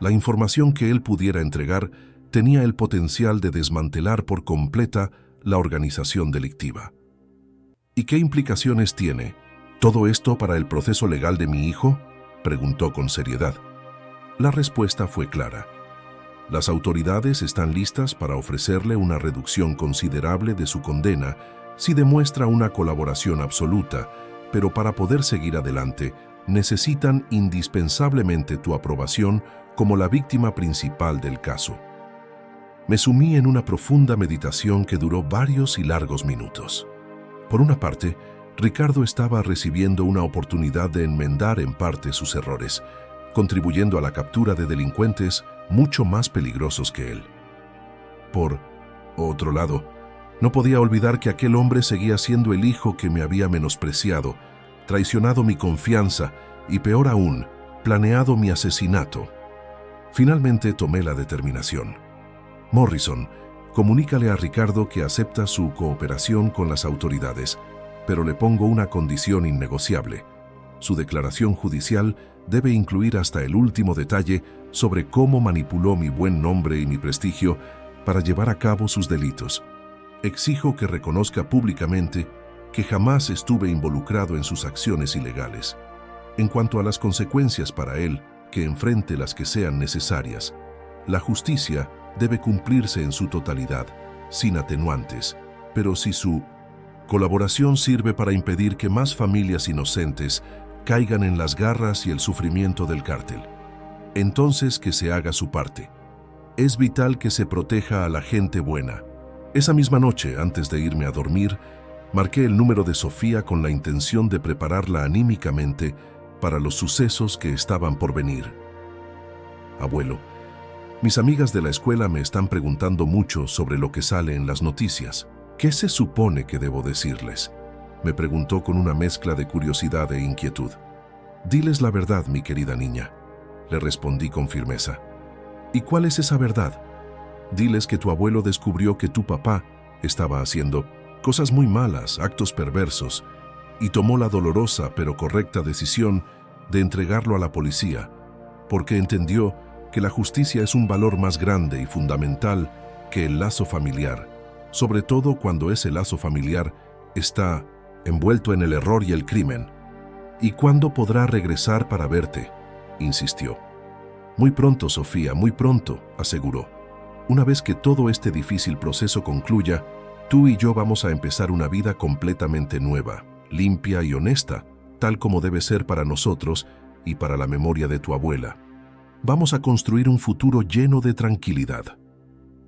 La información que él pudiera entregar tenía el potencial de desmantelar por completa la organización delictiva. ¿Y qué implicaciones tiene todo esto para el proceso legal de mi hijo?, preguntó con seriedad. La respuesta fue clara. Las autoridades están listas para ofrecerle una reducción considerable de su condena si demuestra una colaboración absoluta, pero para poder seguir adelante necesitan indispensablemente tu aprobación como la víctima principal del caso. Me sumí en una profunda meditación que duró varios y largos minutos. Por una parte, Ricardo estaba recibiendo una oportunidad de enmendar en parte sus errores, contribuyendo a la captura de delincuentes mucho más peligrosos que él. Por otro lado, no podía olvidar que aquel hombre seguía siendo el hijo que me había menospreciado, traicionado mi confianza y, peor aún, planeado mi asesinato. Finalmente tomé la determinación. Morrison, comunícale a Ricardo que acepta su cooperación con las autoridades, pero le pongo una condición innegociable. Su declaración judicial debe incluir hasta el último detalle sobre cómo manipuló mi buen nombre y mi prestigio para llevar a cabo sus delitos. Exijo que reconozca públicamente que jamás estuve involucrado en sus acciones ilegales. En cuanto a las consecuencias para él, que enfrente las que sean necesarias. La justicia debe cumplirse en su totalidad, sin atenuantes, pero si su colaboración sirve para impedir que más familias inocentes caigan en las garras y el sufrimiento del cártel, entonces que se haga su parte. Es vital que se proteja a la gente buena. Esa misma noche, antes de irme a dormir, marqué el número de Sofía con la intención de prepararla anímicamente para los sucesos que estaban por venir. Abuelo, mis amigas de la escuela me están preguntando mucho sobre lo que sale en las noticias. ¿Qué se supone que debo decirles? Me preguntó con una mezcla de curiosidad e inquietud. Diles la verdad, mi querida niña, le respondí con firmeza. ¿Y cuál es esa verdad? Diles que tu abuelo descubrió que tu papá estaba haciendo cosas muy malas, actos perversos, y tomó la dolorosa pero correcta decisión de entregarlo a la policía, porque entendió que la justicia es un valor más grande y fundamental que el lazo familiar, sobre todo cuando ese lazo familiar está envuelto en el error y el crimen. ¿Y cuándo podrá regresar para verte?, insistió. Muy pronto, Sofía, muy pronto, aseguró. Una vez que todo este difícil proceso concluya, tú y yo vamos a empezar una vida completamente nueva, limpia y honesta, tal como debe ser para nosotros y para la memoria de tu abuela. Vamos a construir un futuro lleno de tranquilidad.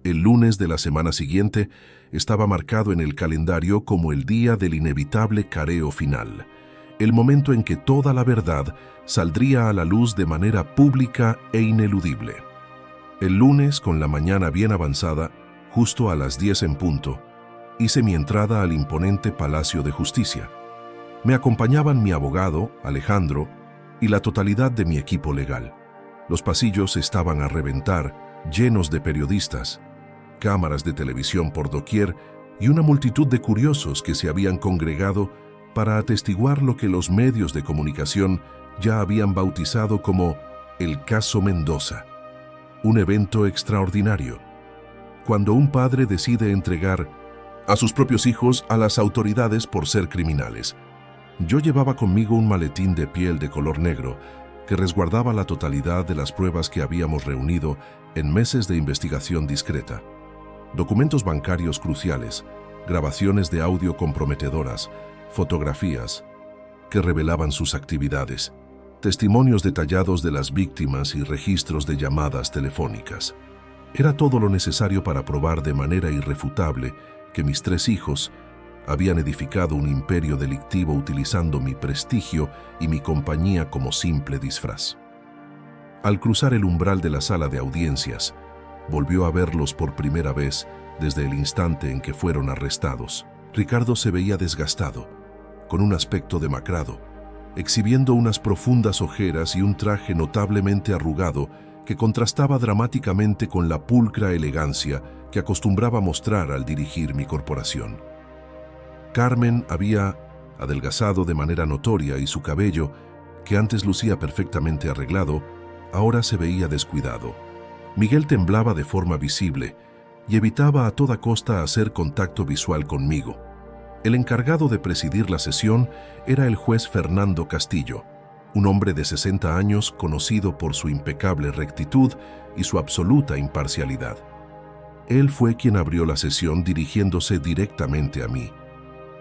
El lunes de la semana siguiente estaba marcado en el calendario como el día del inevitable careo final, el momento en que toda la verdad saldría a la luz de manera pública e ineludible. El lunes, con la mañana bien avanzada, justo a las 10 en punto, hice mi entrada al imponente Palacio de Justicia. Me acompañaban mi abogado, Alejandro, y la totalidad de mi equipo legal. Los pasillos estaban a reventar, llenos de periodistas, cámaras de televisión por doquier y una multitud de curiosos que se habían congregado para atestiguar lo que los medios de comunicación ya habían bautizado como el caso Mendoza. Un evento extraordinario, cuando un padre decide entregar a sus propios hijos a las autoridades por ser criminales. Yo llevaba conmigo un maletín de piel de color negro que resguardaba la totalidad de las pruebas que habíamos reunido en meses de investigación discreta. Documentos bancarios cruciales, grabaciones de audio comprometedoras, fotografías que revelaban sus actividades, testimonios detallados de las víctimas y registros de llamadas telefónicas. Era todo lo necesario para probar de manera irrefutable que mis 3 hijos habían edificado un imperio delictivo utilizando mi prestigio y mi compañía como simple disfraz. Al cruzar el umbral de la sala de audiencias, volvió a verlos por primera vez desde el instante en que fueron arrestados. Ricardo se veía desgastado, con un aspecto demacrado, exhibiendo unas profundas ojeras y un traje notablemente arrugado que contrastaba dramáticamente con la pulcra elegancia que acostumbraba mostrar al dirigir mi corporación. Carmen había adelgazado de manera notoria y su cabello, que antes lucía perfectamente arreglado, ahora se veía descuidado. Miguel temblaba de forma visible y evitaba a toda costa hacer contacto visual conmigo. El encargado de presidir la sesión era el juez Fernando Castillo, un hombre de 60 años conocido por su impecable rectitud y su absoluta imparcialidad. Él fue quien abrió la sesión dirigiéndose directamente a mí.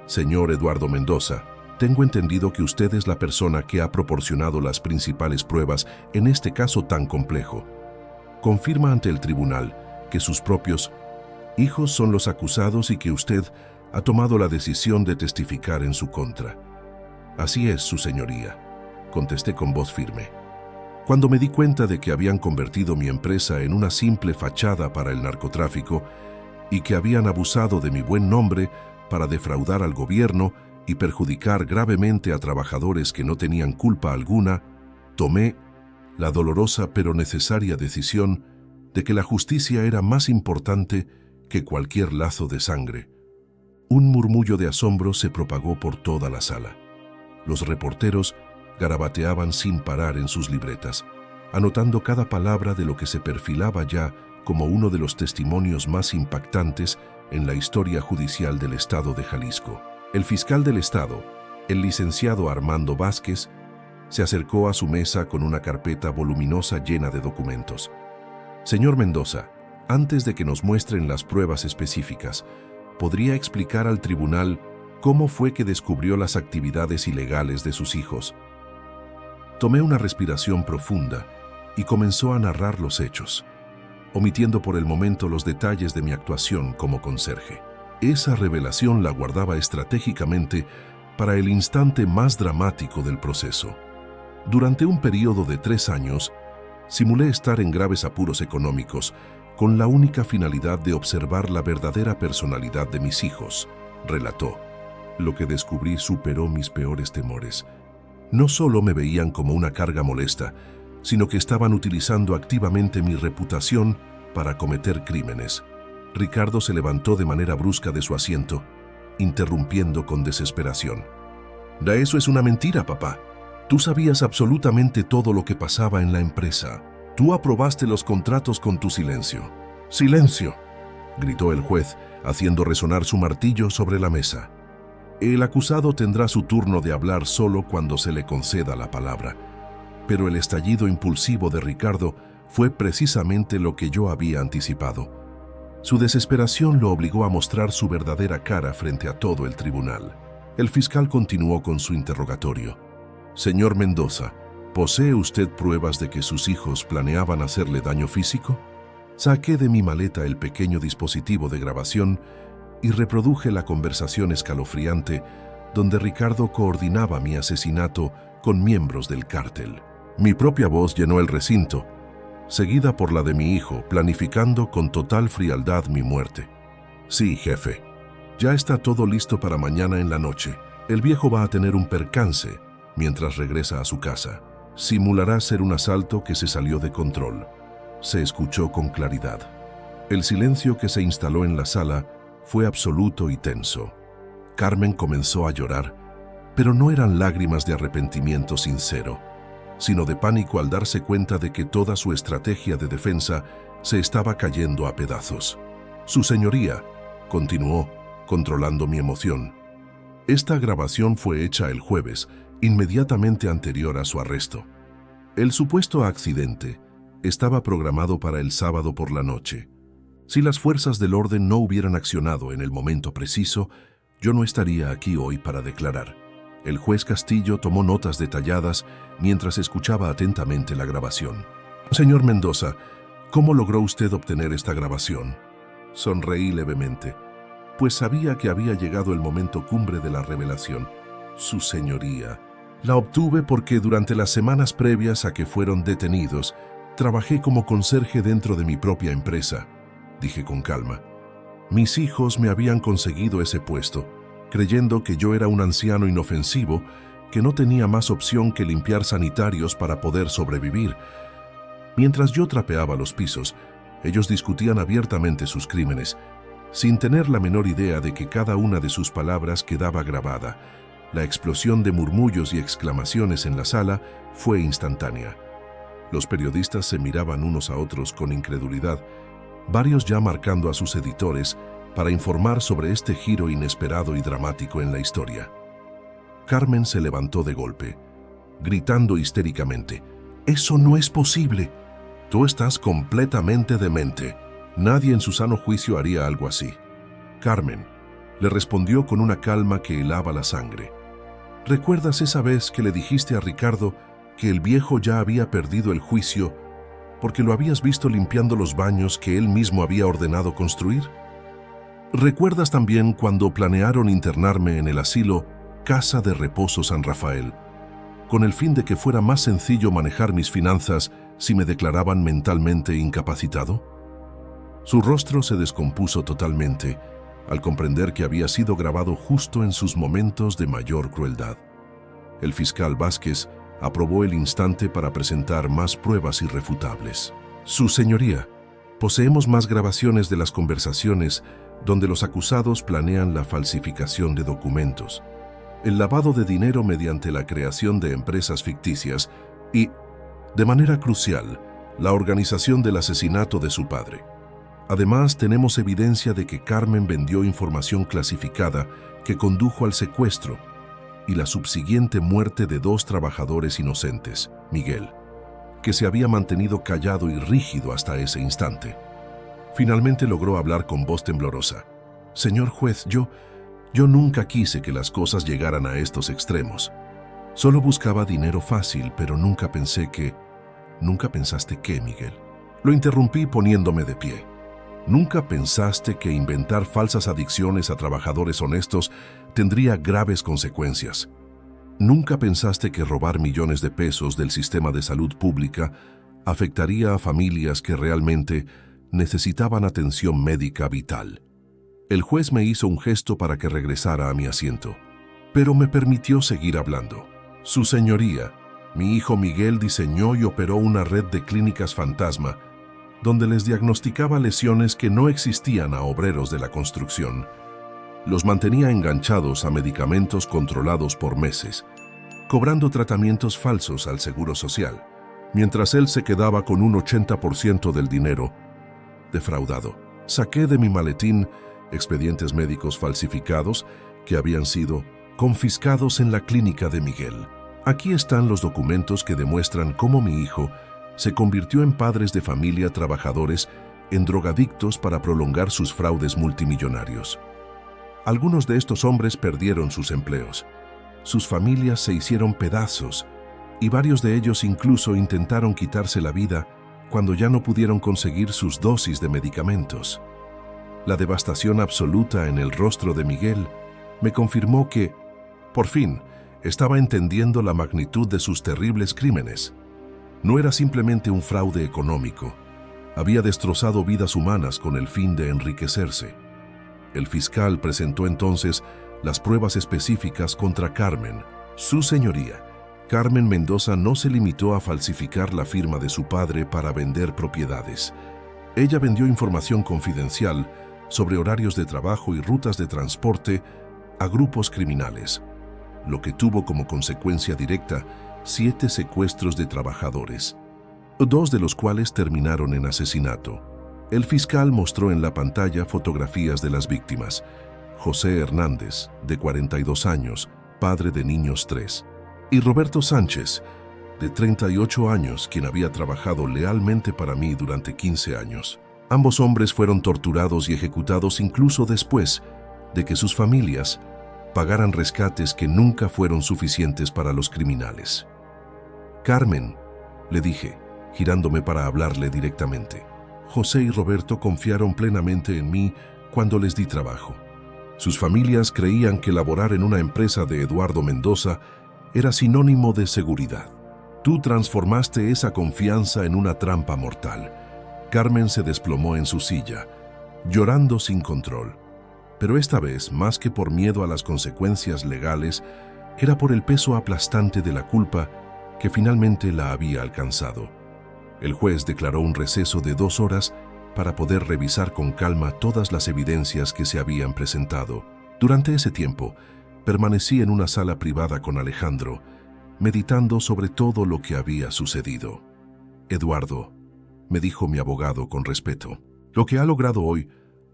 Señor Eduardo Mendoza, tengo entendido que usted es la persona que ha proporcionado las principales pruebas en este caso tan complejo. Confirma ante el tribunal que sus propios hijos son los acusados y que usted ha tomado la decisión de testificar en su contra. Así es, su señoría, contesté con voz firme. Cuando me di cuenta de que habían convertido mi empresa en una simple fachada para el narcotráfico y que habían abusado de mi buen nombre para defraudar al gobierno y perjudicar gravemente a trabajadores que no tenían culpa alguna, tomé la dolorosa pero necesaria decisión de que la justicia era más importante que cualquier lazo de sangre. Un murmullo de asombro se propagó por toda la sala. Los reporteros garabateaban sin parar en sus libretas, anotando cada palabra de lo que se perfilaba ya como uno de los testimonios más impactantes en la historia judicial del estado de Jalisco. El fiscal del estado, el licenciado Armando Vázquez, se acercó a su mesa con una carpeta voluminosa llena de documentos. Señor Mendoza, antes de que nos muestren las pruebas específicas, ¿podría explicar al tribunal cómo fue que descubrió las actividades ilegales de sus hijos? Tomé una respiración profunda y comenzó a narrar los hechos, omitiendo por el momento los detalles de mi actuación como conserje. Esa revelación la guardaba estratégicamente para el instante más dramático del proceso. Durante un periodo de 3 años, simulé estar en graves apuros económicos con la única finalidad de observar la verdadera personalidad de mis hijos, relató. Lo que descubrí superó mis peores temores. No solo me veían como una carga molesta, sino que estaban utilizando activamente mi reputación para cometer crímenes. Ricardo se levantó de manera brusca de su asiento, interrumpiendo con desesperación. Eso es una mentira, papá. Tú sabías absolutamente todo lo que pasaba en la empresa. Tú aprobaste los contratos con tu silencio. ¡Silencio!, gritó el juez, haciendo resonar su martillo sobre la mesa. El acusado tendrá su turno de hablar solo cuando se le conceda la palabra. Pero el estallido impulsivo de Ricardo fue precisamente lo que yo había anticipado. Su desesperación lo obligó a mostrar su verdadera cara frente a todo el tribunal. El fiscal continuó con su interrogatorio. Señor Mendoza, ¿posee usted pruebas de que sus hijos planeaban hacerle daño físico? Saqué de mi maleta el pequeño dispositivo de grabación y reproduje la conversación escalofriante donde Ricardo coordinaba mi asesinato con miembros del cártel. Mi propia voz llenó el recinto, seguida por la de mi hijo, planificando con total frialdad mi muerte. Sí, jefe. Ya está todo listo para mañana en la noche. El viejo va a tener un percance mientras regresa a su casa. Simulará ser un asalto que se salió de control. Se escuchó con claridad. El silencio que se instaló en la sala fue absoluto y tenso. Carmen comenzó a llorar, pero no eran lágrimas de arrepentimiento sincero, sino de pánico al darse cuenta de que toda su estrategia de defensa se estaba cayendo a pedazos. Su señoría, continuó, controlando mi emoción. Esta grabación fue hecha el jueves, inmediatamente anterior a su arresto. El supuesto accidente estaba programado para el sábado por la noche. Si las fuerzas del orden no hubieran accionado en el momento preciso, yo no estaría aquí hoy para declarar. El juez Castillo tomó notas detalladas mientras escuchaba atentamente la grabación. Señor Mendoza, ¿cómo logró usted obtener esta grabación? Sonreí levemente, pues sabía que había llegado el momento cumbre de la revelación. Su señoría. La obtuve porque durante las semanas previas a que fueron detenidos, trabajé como conserje dentro de mi propia empresa, dije con calma. Mis hijos me habían conseguido ese puesto, creyendo que yo era un anciano inofensivo que no tenía más opción que limpiar sanitarios para poder sobrevivir. Mientras yo trapeaba los pisos, ellos discutían abiertamente sus crímenes, sin tener la menor idea de que cada una de sus palabras quedaba grabada. La explosión de murmullos y exclamaciones en la sala fue instantánea. Los periodistas se miraban unos a otros con incredulidad, varios ya marcando a sus editores para informar sobre este giro inesperado y dramático en la historia. Carmen se levantó de golpe, gritando histéricamente: «¡Eso no es posible! Tú estás completamente demente. Nadie en su sano juicio haría algo así». Carmen le respondió con una calma que helaba la sangre. «¿Recuerdas esa vez que le dijiste a Ricardo que el viejo ya había perdido el juicio porque lo habías visto limpiando los baños que él mismo había ordenado construir? ¿Recuerdas también cuando planearon internarme en el asilo Casa de Reposo San Rafael, con el fin de que fuera más sencillo manejar mis finanzas si me declaraban mentalmente incapacitado?» Su rostro se descompuso totalmente al comprender que había sido grabado justo en sus momentos de mayor crueldad. El fiscal Vázquez aprobó el instante para presentar más pruebas irrefutables. «Su señoría, poseemos más grabaciones de las conversaciones donde los acusados planean la falsificación de documentos, el lavado de dinero mediante la creación de empresas ficticias y, de manera crucial, la organización del asesinato de su padre. Además, tenemos evidencia de que Carmen vendió información clasificada que condujo al secuestro y la subsiguiente muerte de 2 trabajadores inocentes, Miguel, que se había mantenido callado y rígido hasta ese instante. Finalmente logró hablar con voz temblorosa. «Señor juez, yo nunca quise que las cosas llegaran a estos extremos. Solo buscaba dinero fácil, pero nunca pensé que...» «¿Nunca pensaste qué, Miguel?» Lo interrumpí poniéndome de pie. ¿Nunca pensaste que inventar falsas adicciones a trabajadores honestos tendría graves consecuencias? ¿Nunca pensaste que robar millones de pesos del sistema de salud pública afectaría a familias que realmente necesitaban atención médica vital? El juez me hizo un gesto para que regresara a mi asiento, pero me permitió seguir hablando. Su señoría, mi hijo Miguel diseñó y operó una red de clínicas fantasma donde les diagnosticaba lesiones que no existían a obreros de la construcción. Los mantenía enganchados a medicamentos controlados por meses, cobrando tratamientos falsos al Seguro Social, mientras él se quedaba con un 80% del dinero defraudado. Saqué de mi maletín expedientes médicos falsificados que habían sido confiscados en la clínica de Miguel. Aquí están los documentos que demuestran cómo mi hijo se convirtió en padres de familia trabajadores en drogadictos para prolongar sus fraudes multimillonarios. Algunos de estos hombres perdieron sus empleos, sus familias se hicieron pedazos y varios de ellos incluso intentaron quitarse la vida cuando ya no pudieron conseguir sus dosis de medicamentos. La devastación absoluta en el rostro de Miguel me confirmó que, por fin, estaba entendiendo la magnitud de sus terribles crímenes. No era simplemente un fraude económico. Había destrozado vidas humanas con el fin de enriquecerse. El fiscal presentó entonces las pruebas específicas contra Carmen. Su señoría, Carmen Mendoza, no se limitó a falsificar la firma de su padre para vender propiedades. Ella vendió información confidencial sobre horarios de trabajo y rutas de transporte a grupos criminales, lo que tuvo como consecuencia directa 7 secuestros de trabajadores, 2 de los cuales terminaron en asesinato. El fiscal mostró en la pantalla fotografías de las víctimas. José Hernández, de 42 años, padre de niños 3, y Roberto Sánchez, de 38 años, quien había trabajado lealmente para mí durante 15 años. Ambos hombres fueron torturados y ejecutados incluso después de que sus familias pagaran rescates que nunca fueron suficientes para los criminales. Carmen, le dije, girándome para hablarle directamente. José y Roberto confiaron plenamente en mí cuando les di trabajo. Sus familias creían que laborar en una empresa de Eduardo Mendoza era sinónimo de seguridad. Tú transformaste esa confianza en una trampa mortal. Carmen se desplomó en su silla, llorando sin control. Pero esta vez, más que por miedo a las consecuencias legales, era por el peso aplastante de la culpa que finalmente la había alcanzado. El juez declaró un receso de 2 horas para poder revisar con calma todas las evidencias que se habían presentado. Durante ese tiempo, permanecí en una sala privada con Alejandro, meditando sobre todo lo que había sucedido. Eduardo, me dijo mi abogado con respeto, lo que ha logrado hoy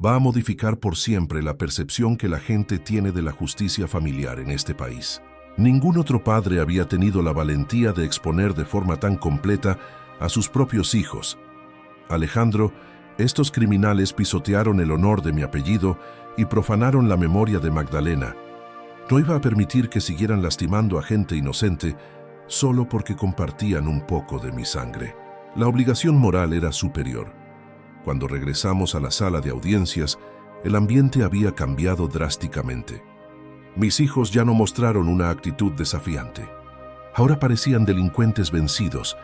va a modificar por siempre la percepción que la gente tiene de la justicia familiar en este país. Ningún otro padre había tenido la valentía de exponer de forma tan completa a sus propios hijos. Alejandro, estos criminales pisotearon el honor de mi apellido y profanaron la memoria de Magdalena. No iba a permitir que siguieran lastimando a gente inocente solo porque compartían un poco de mi sangre. La obligación moral era superior. Cuando regresamos a la sala de audiencias, el ambiente había cambiado drásticamente. Mis hijos ya no mostraron una actitud desafiante. Ahora parecían delincuentes vencidos,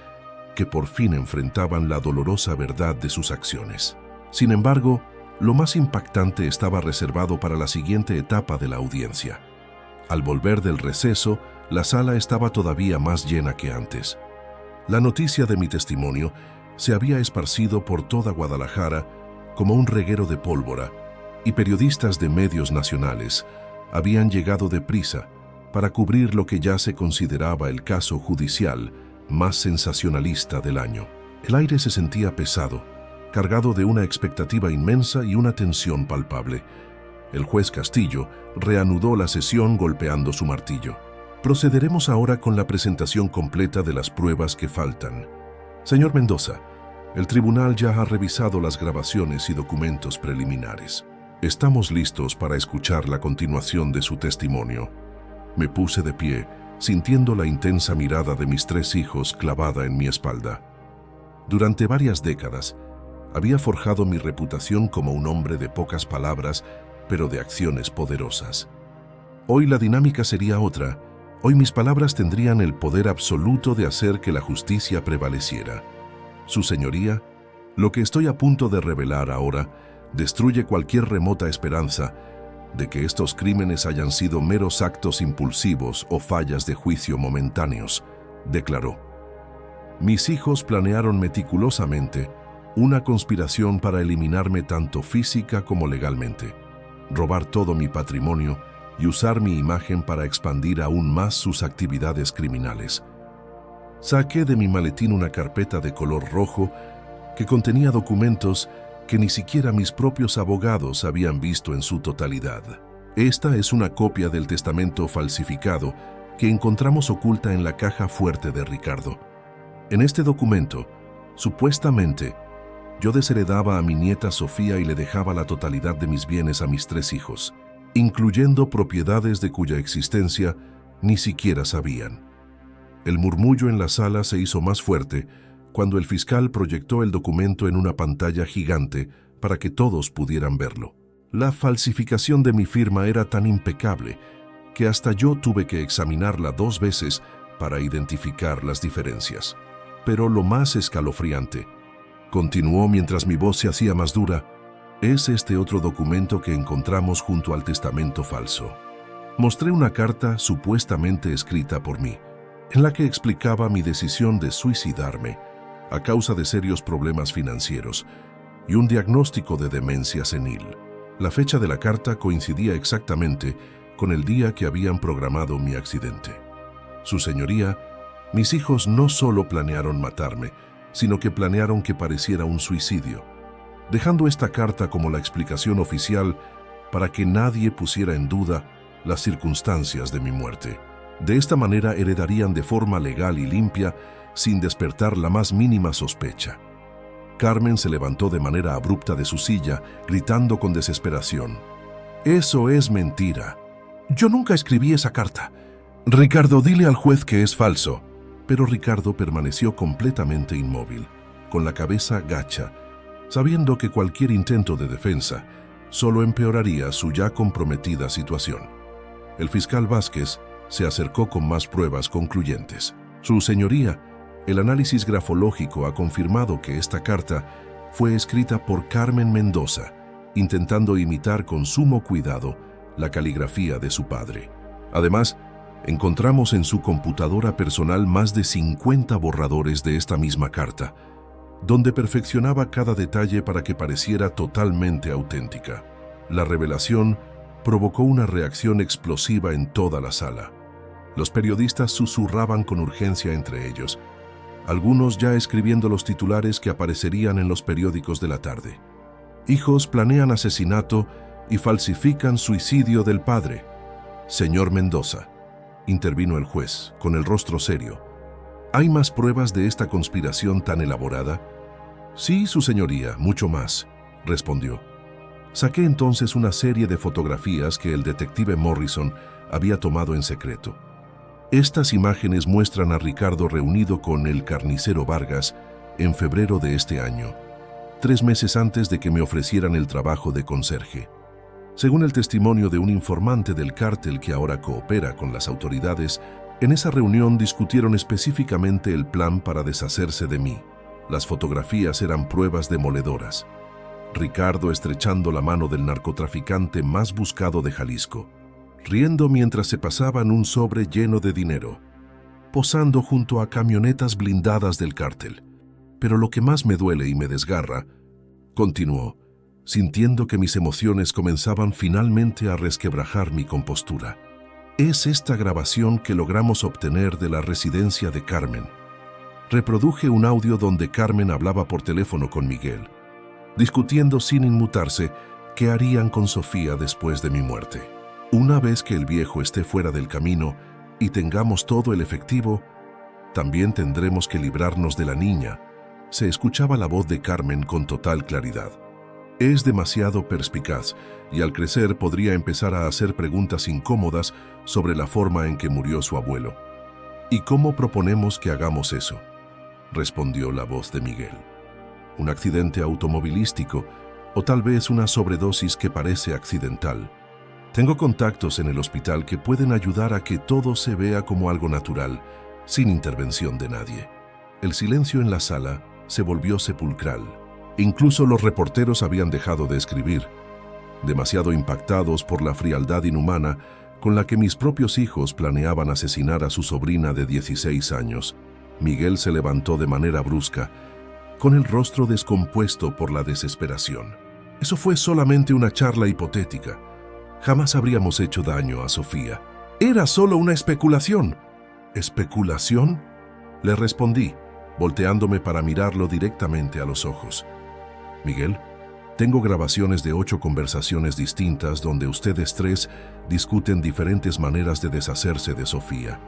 que por fin enfrentaban la dolorosa verdad de sus acciones. Sin embargo, lo más impactante estaba reservado para la siguiente etapa de la audiencia. Al volver del receso, la sala estaba todavía más llena que antes. La noticia de mi testimonio se había esparcido por toda Guadalajara como un reguero de pólvora, y periodistas de medios nacionales habían llegado deprisa para cubrir lo que ya se consideraba el caso judicial más sensacionalista del año. El aire se sentía pesado, cargado de una expectativa inmensa y una tensión palpable. El juez Castillo reanudó la sesión golpeando su martillo. Procederemos ahora con la presentación completa de las pruebas que faltan. Señor Mendoza, el tribunal ya ha revisado las grabaciones y documentos preliminares. Estamos listos para escuchar la continuación de su testimonio. Me puse de pie, sintiendo la intensa mirada de mis 3 hijos clavada en mi espalda. Durante varias décadas, había forjado mi reputación como un hombre de pocas palabras, pero de acciones poderosas. Hoy la dinámica sería otra. Hoy mis palabras tendrían el poder absoluto de hacer que la justicia prevaleciera. Su señoría, lo que estoy a punto de revelar ahora destruye cualquier remota esperanza de que estos crímenes hayan sido meros actos impulsivos o fallas de juicio momentáneos, declaró. Mis hijos planearon meticulosamente una conspiración para eliminarme tanto física como legalmente, robar todo mi patrimonio y usar mi imagen para expandir aún más sus actividades criminales. Saqué de mi maletín una carpeta de color rojo que contenía documentos que ni siquiera mis propios abogados habían visto en su totalidad. Esta es una copia del testamento falsificado que encontramos oculta en la caja fuerte de Ricardo. En este documento, supuestamente, yo desheredaba a mi nieta Sofía y le dejaba la totalidad de mis bienes a mis 3 hijos, incluyendo propiedades de cuya existencia ni siquiera sabían. El murmullo en la sala se hizo más fuerte cuando el fiscal proyectó el documento en una pantalla gigante para que todos pudieran verlo. La falsificación de mi firma era tan impecable que hasta yo tuve que examinarla 2 veces para identificar las diferencias. Pero lo más escalofriante, continuó mientras mi voz se hacía más dura, es este otro documento que encontramos junto al testamento falso. Mostré una carta supuestamente escrita por mí, en la que explicaba mi decisión de suicidarme a causa de serios problemas financieros y un diagnóstico de demencia senil. La fecha de la carta coincidía exactamente con el día que habían programado mi accidente. Su señoría, mis hijos no solo planearon matarme, sino que planearon que pareciera un suicidio, dejando esta carta como la explicación oficial para que nadie pusiera en duda las circunstancias de mi muerte. De esta manera heredarían de forma legal y limpia, sin despertar la más mínima sospecha. Carmen se levantó de manera abrupta de su silla, gritando con desesperación. «Eso es mentira. Yo nunca escribí esa carta. Ricardo, dile al juez que es falso». Pero Ricardo permaneció completamente inmóvil, con la cabeza gacha, sabiendo que cualquier intento de defensa solo empeoraría su ya comprometida situación. El fiscal Vázquez se acercó con más pruebas concluyentes. Su señoría, el análisis grafológico ha confirmado que esta carta fue escrita por Carmen Mendoza, intentando imitar con sumo cuidado la caligrafía de su padre. Además, encontramos en su computadora personal más de 50 borradores de esta misma carta, donde perfeccionaba cada detalle para que pareciera totalmente auténtica. La revelación provocó una reacción explosiva en toda la sala. Los periodistas susurraban con urgencia entre ellos, algunos ya escribiendo los titulares que aparecerían en los periódicos de la tarde. Hijos planean asesinato y falsifican suicidio del padre. Señor Mendoza, intervino el juez, con el rostro serio. ¿Hay más pruebas de esta conspiración tan elaborada? Sí, su señoría, mucho más, respondió. Saqué entonces una serie de fotografías que el detective Morrison había tomado en secreto. Estas imágenes muestran a Ricardo reunido con el carnicero Vargas en febrero de este año, 3 meses antes de que me ofrecieran el trabajo de conserje. Según el testimonio de un informante del cártel que ahora coopera con las autoridades, en esa reunión discutieron específicamente el plan para deshacerse de mí. Las fotografías eran pruebas demoledoras. Ricardo estrechando la mano del narcotraficante más buscado de Jalisco, riendo mientras se pasaban un sobre lleno de dinero, posando junto a camionetas blindadas del cártel. Pero lo que más me duele y me desgarra, continuó, sintiendo que mis emociones comenzaban finalmente a resquebrajar mi compostura, es esta grabación que logramos obtener de la residencia de Carmen. Reproduje un audio donde Carmen hablaba por teléfono con Miguel, discutiendo sin inmutarse qué harían con Sofía después de mi muerte. Una vez que el viejo esté fuera del camino y tengamos todo el efectivo, también tendremos que librarnos de la niña. Se escuchaba la voz de Carmen con total claridad. Es demasiado perspicaz y al crecer podría empezar a hacer preguntas incómodas sobre la forma en que murió su abuelo. ¿Y cómo proponemos que hagamos eso?, respondió la voz de Miguel. Un accidente automovilístico o tal vez una sobredosis que parece accidental. Tengo contactos en el hospital que pueden ayudar a que todo se vea como algo natural, sin intervención de nadie. El silencio en la sala se volvió sepulcral. Incluso los reporteros habían dejado de escribir, demasiado impactados por la frialdad inhumana con la que mis propios hijos planeaban asesinar a su sobrina de 16 años. Miguel se levantó de manera brusca, con el rostro descompuesto por la desesperación. Eso fue solamente una charla hipotética. Jamás habríamos hecho daño a Sofía. Era solo una especulación. ¿Especulación?, le respondí, volteándome para mirarlo directamente a los ojos. Miguel, tengo grabaciones de 8 conversaciones distintas donde ustedes 3 discuten diferentes maneras de deshacerse de Sofía.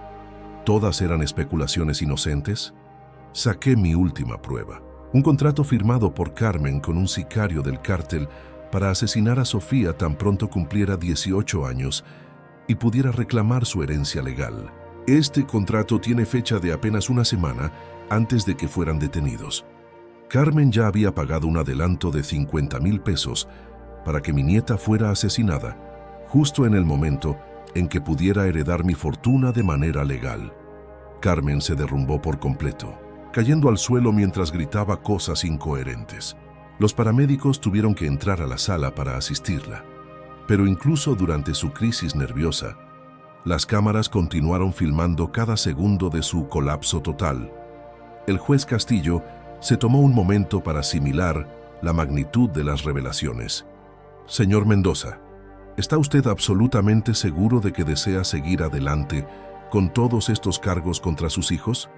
¿Todas eran especulaciones inocentes? Saqué mi última prueba. Un contrato firmado por Carmen con un sicario del cártel para asesinar a Sofía tan pronto cumpliera 18 años y pudiera reclamar su herencia legal. Este contrato tiene fecha de apenas una semana antes de que fueran detenidos. Carmen ya había pagado un adelanto de 50,000 pesos para que mi nieta fuera asesinada, justo en el momento en que pudiera heredar mi fortuna de manera legal. Carmen se derrumbó por completo, cayendo al suelo mientras gritaba cosas incoherentes. Los paramédicos tuvieron que entrar a la sala para asistirla. Pero incluso durante su crisis nerviosa, las cámaras continuaron filmando cada segundo de su colapso total. El juez Castillo se tomó un momento para asimilar la magnitud de las revelaciones. Señor Mendoza, ¿está usted absolutamente seguro de que desea seguir adelante con todos estos cargos contra sus hijos?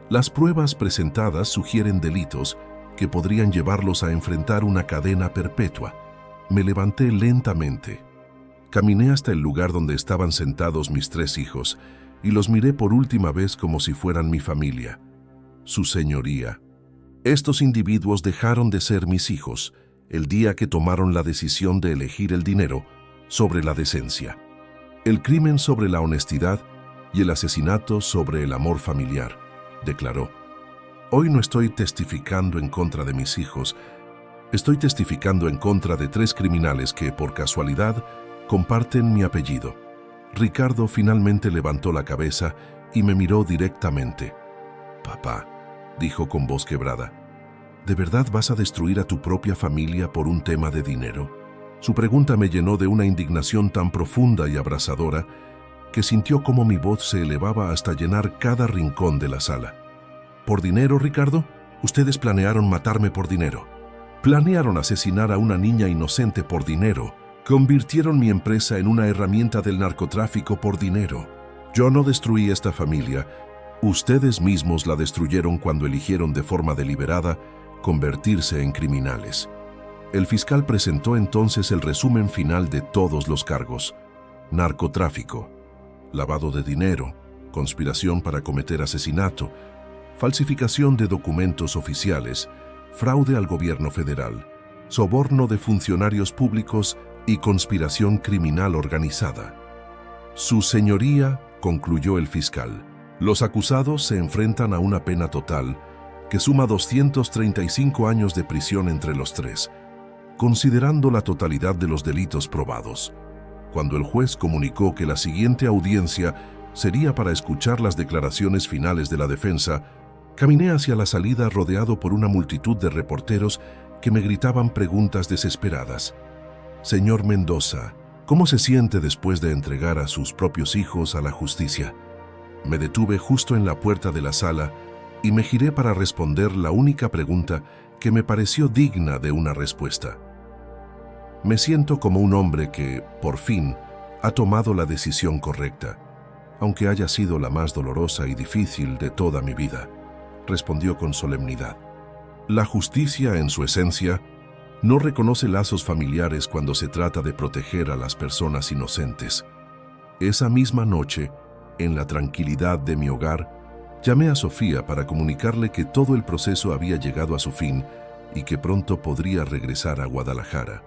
Las pruebas presentadas sugieren delitos que podrían llevarlos a enfrentar una cadena perpetua. Me levanté lentamente. Caminé hasta el lugar donde estaban sentados mis 3 hijos y los miré por última vez como si fueran mi familia. Su señoría. Estos individuos dejaron de ser mis hijos el día que tomaron la decisión de elegir el dinero sobre la decencia, el crimen sobre la honestidad y el asesinato sobre el amor familiar, declaró. Hoy no estoy testificando en contra de mis hijos, estoy testificando en contra de 3 criminales que, por casualidad, comparten mi apellido. Ricardo finalmente levantó la cabeza y me miró directamente. Papá, dijo con voz quebrada, ¿de verdad vas a destruir a tu propia familia por un tema de dinero? Su pregunta me llenó de una indignación tan profunda y abrasadora que sintió como mi voz se elevaba hasta llenar cada rincón de la sala. ¿Por dinero, Ricardo? Ustedes planearon matarme por dinero. Planearon asesinar a una niña inocente por dinero. Convirtieron mi empresa en una herramienta del narcotráfico por dinero. Yo no destruí esta familia. Ustedes mismos la destruyeron cuando eligieron de forma deliberada convertirse en criminales. El fiscal presentó entonces el resumen final de todos los cargos: narcotráfico, lavado de dinero, conspiración para cometer asesinato, falsificación de documentos oficiales, fraude al gobierno federal, soborno de funcionarios públicos y conspiración criminal organizada. Su señoría, concluyó el fiscal, los acusados se enfrentan a una pena total que suma 235 años de prisión entre los 3, considerando la totalidad de los delitos probados. Cuando el juez comunicó que la siguiente audiencia sería para escuchar las declaraciones finales de la defensa, caminé hacia la salida rodeado por una multitud de reporteros que me gritaban preguntas desesperadas. Señor Mendoza, ¿cómo se siente después de entregar a sus propios hijos a la justicia? Me detuve justo en la puerta de la sala y me giré para responder la única pregunta que me pareció digna de una respuesta. Me siento como un hombre que, por fin, ha tomado la decisión correcta, aunque haya sido la más dolorosa y difícil de toda mi vida, respondió con solemnidad. La justicia, en su esencia, no reconoce lazos familiares cuando se trata de proteger a las personas inocentes. Esa misma noche, en la tranquilidad de mi hogar, llamé a Sofía para comunicarle que todo el proceso había llegado a su fin y que pronto podría regresar a Guadalajara.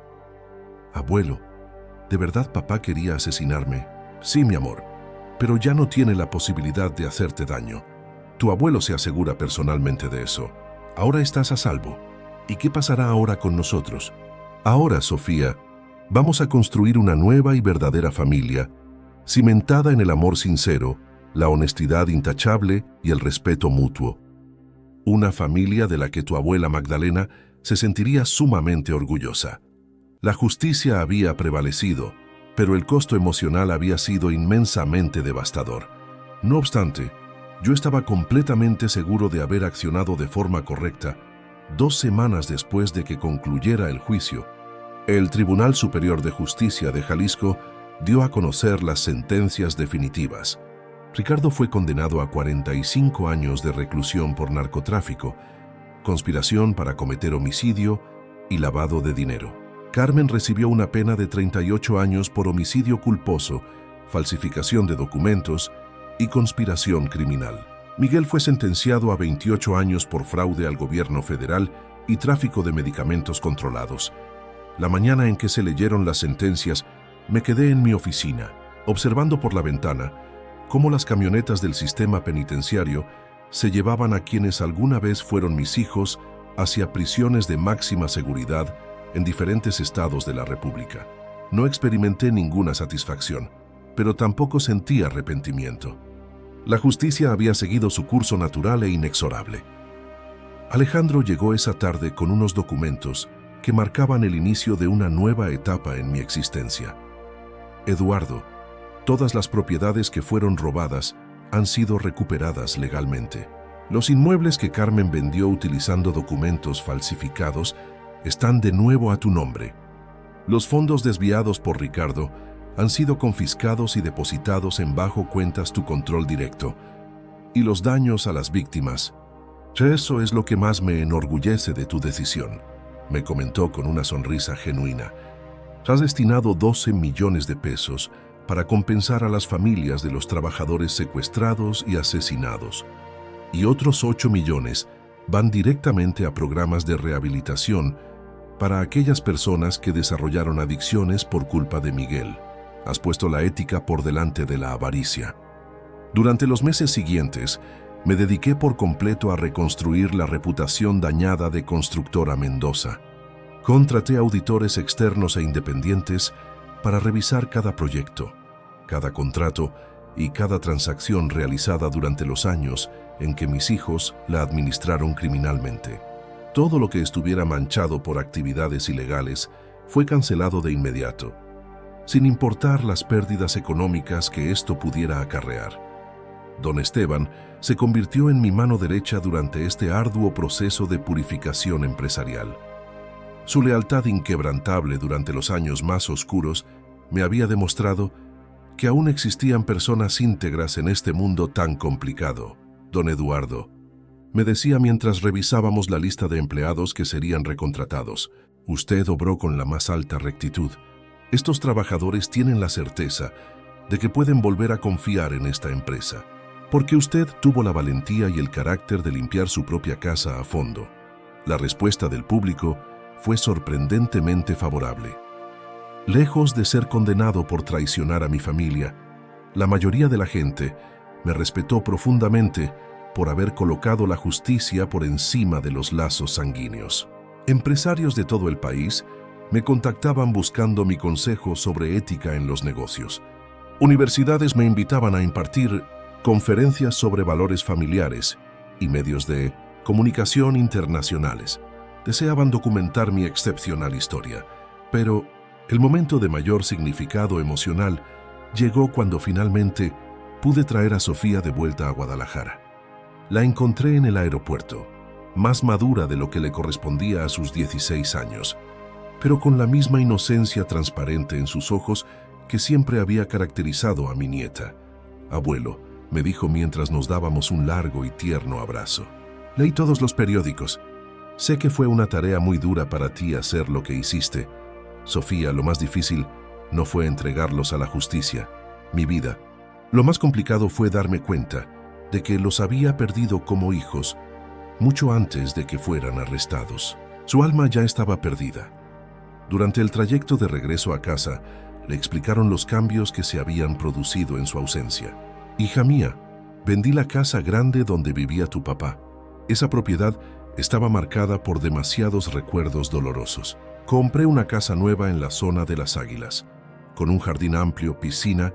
Abuelo, ¿de verdad papá quería asesinarme? Sí, mi amor, pero ya no tiene la posibilidad de hacerte daño. Tu abuelo se asegura personalmente de eso. Ahora estás a salvo. ¿Y qué pasará ahora con nosotros? Ahora, Sofía, vamos a construir una nueva y verdadera familia, cimentada en el amor sincero, la honestidad intachable y el respeto mutuo. Una familia de la que tu abuela Magdalena se sentiría sumamente orgullosa. La justicia había prevalecido, pero el costo emocional había sido inmensamente devastador. No obstante, yo estaba completamente seguro de haber accionado de forma correcta. 2 semanas después de que concluyera el juicio, el Tribunal Superior de Justicia de Jalisco dio a conocer las sentencias definitivas. Ricardo fue condenado a 45 años de reclusión por narcotráfico, conspiración para cometer homicidio y lavado de dinero. Carmen recibió una pena de 38 años por homicidio culposo, falsificación de documentos y conspiración criminal. Miguel fue sentenciado a 28 años por fraude al gobierno federal y tráfico de medicamentos controlados. La mañana en que se leyeron las sentencias, me quedé en mi oficina, observando por la ventana cómo las camionetas del sistema penitenciario se llevaban a quienes alguna vez fueron mis hijos hacia prisiones de máxima seguridad en diferentes estados de la República. No experimenté ninguna satisfacción, pero tampoco sentí arrepentimiento. La justicia había seguido su curso natural e inexorable. Alejandro llegó esa tarde con unos documentos que marcaban el inicio de una nueva etapa en mi existencia. Eduardo, todas las propiedades que fueron robadas han sido recuperadas legalmente. Los inmuebles que Carmen vendió utilizando documentos falsificados están de nuevo a tu nombre. Los fondos desviados por Ricardo han sido confiscados y depositados en bajo cuentas tu control directo. Y los daños a las víctimas. Eso es lo que más me enorgullece de tu decisión, me comentó con una sonrisa genuina. Has destinado 12 millones de pesos para compensar a las familias de los trabajadores secuestrados y asesinados. Y otros 8 millones van directamente a programas de rehabilitación para aquellas personas que desarrollaron adicciones por culpa de Miguel. Has puesto la ética por delante de la avaricia. Durante los meses siguientes, me dediqué por completo a reconstruir la reputación dañada de Constructora Mendoza. Contraté auditores externos e independientes para revisar cada proyecto, cada contrato y cada transacción realizada durante los años en que mis hijos la administraron criminalmente. Todo lo que estuviera manchado por actividades ilegales fue cancelado de inmediato, sin importar las pérdidas económicas que esto pudiera acarrear. Don Esteban se convirtió en mi mano derecha durante este arduo proceso de purificación empresarial. Su lealtad inquebrantable durante los años más oscuros me había demostrado que aún existían personas íntegras en este mundo tan complicado. Don Eduardo, me decía mientras revisábamos la lista de empleados que serían recontratados, usted obró con la más alta rectitud. Estos trabajadores tienen la certeza de que pueden volver a confiar en esta empresa, porque usted tuvo la valentía y el carácter de limpiar su propia casa a fondo. La respuesta del público fue sorprendentemente favorable. Lejos de ser condenado por traicionar a mi familia, la mayoría de la gente me respetó profundamente por haber colocado la justicia por encima de los lazos sanguíneos. Empresarios de todo el país me contactaban buscando mi consejo sobre ética en los negocios. Universidades me invitaban a impartir conferencias sobre valores familiares y medios de comunicación internacionales. Deseaban documentar mi excepcional historia, pero el momento de mayor significado emocional llegó cuando finalmente pude traer a Sofía de vuelta a Guadalajara. La encontré en el aeropuerto, más madura de lo que le correspondía a sus 16 años, pero con la misma inocencia transparente en sus ojos que siempre había caracterizado a mi nieta. Abuelo, me dijo mientras nos dábamos un largo y tierno abrazo. Leí todos los periódicos. Sé que fue una tarea muy dura para ti hacer lo que hiciste. Sofía, lo más difícil no fue entregarlos a la justicia, mi vida. Lo más complicado fue darme cuenta de que los había perdido como hijos mucho antes de que fueran arrestados. Su alma ya estaba perdida. Durante el trayecto de regreso a casa, le explicaron los cambios que se habían producido en su ausencia. Hija mía, vendí la casa grande donde vivía tu papá. Esa propiedad estaba marcada por demasiados recuerdos dolorosos. Compré una casa nueva en la zona de las Águilas, con un jardín amplio, piscina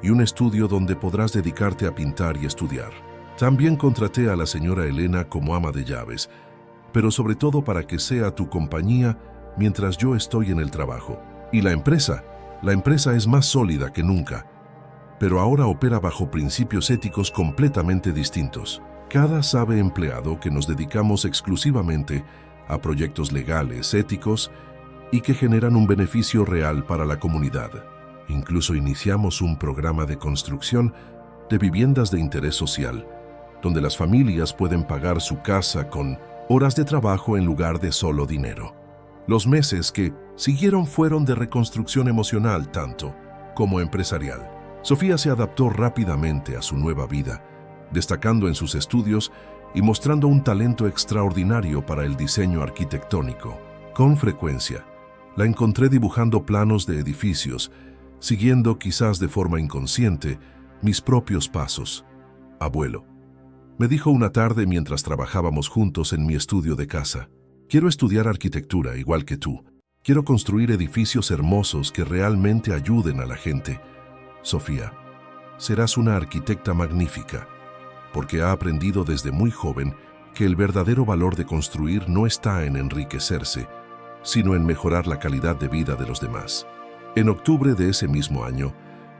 y un estudio donde podrás dedicarte a pintar y estudiar. También contraté a la señora Elena como ama de llaves, pero sobre todo para que sea tu compañía mientras yo estoy en el trabajo. Y la empresa es más sólida que nunca, pero ahora opera bajo principios éticos completamente distintos. Cada sabe empleado que nos dedicamos exclusivamente a proyectos legales, éticos y que generan un beneficio real para la comunidad. Incluso iniciamos un programa de construcción de viviendas de interés social, donde las familias pueden pagar su casa con horas de trabajo en lugar de solo dinero. Los meses que siguieron fueron de reconstrucción emocional tanto como empresarial. Sofía se adaptó rápidamente a su nueva vida, destacando en sus estudios y mostrando un talento extraordinario para el diseño arquitectónico. Con frecuencia, la encontré dibujando planos de edificios, siguiendo quizás de forma inconsciente mis propios pasos. Abuelo, me dijo una tarde mientras trabajábamos juntos en mi estudio de casa, quiero estudiar arquitectura igual que tú. Quiero construir edificios hermosos que realmente ayuden a la gente. Sofía, serás una arquitecta magnífica, porque ha aprendido desde muy joven que el verdadero valor de construir no está en enriquecerse, sino en mejorar la calidad de vida de los demás. En octubre de ese mismo año,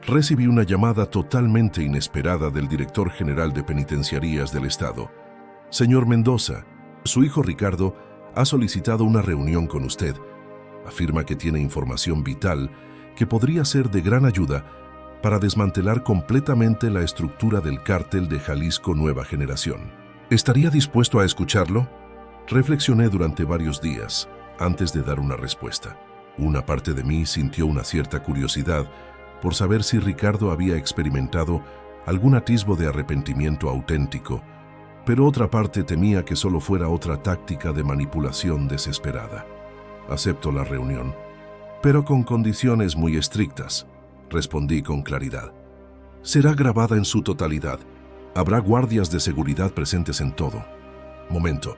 recibí una llamada totalmente inesperada del director general de penitenciarías del estado. Señor Mendoza, su hijo Ricardo ha solicitado una reunión con usted. Afirma que tiene información vital que podría ser de gran ayuda para desmantelar completamente la estructura del cártel de Jalisco Nueva Generación. ¿Estaría dispuesto a escucharlo? Reflexioné durante varios días antes de dar una respuesta. Una parte de mí sintió una cierta curiosidad por saber si Ricardo había experimentado algún atisbo de arrepentimiento auténtico, pero otra parte temía que solo fuera otra táctica de manipulación desesperada. Acepto la reunión, pero con condiciones muy estrictas, respondí con claridad. Será grabada en su totalidad. Habrá guardias de seguridad presentes en todo momento,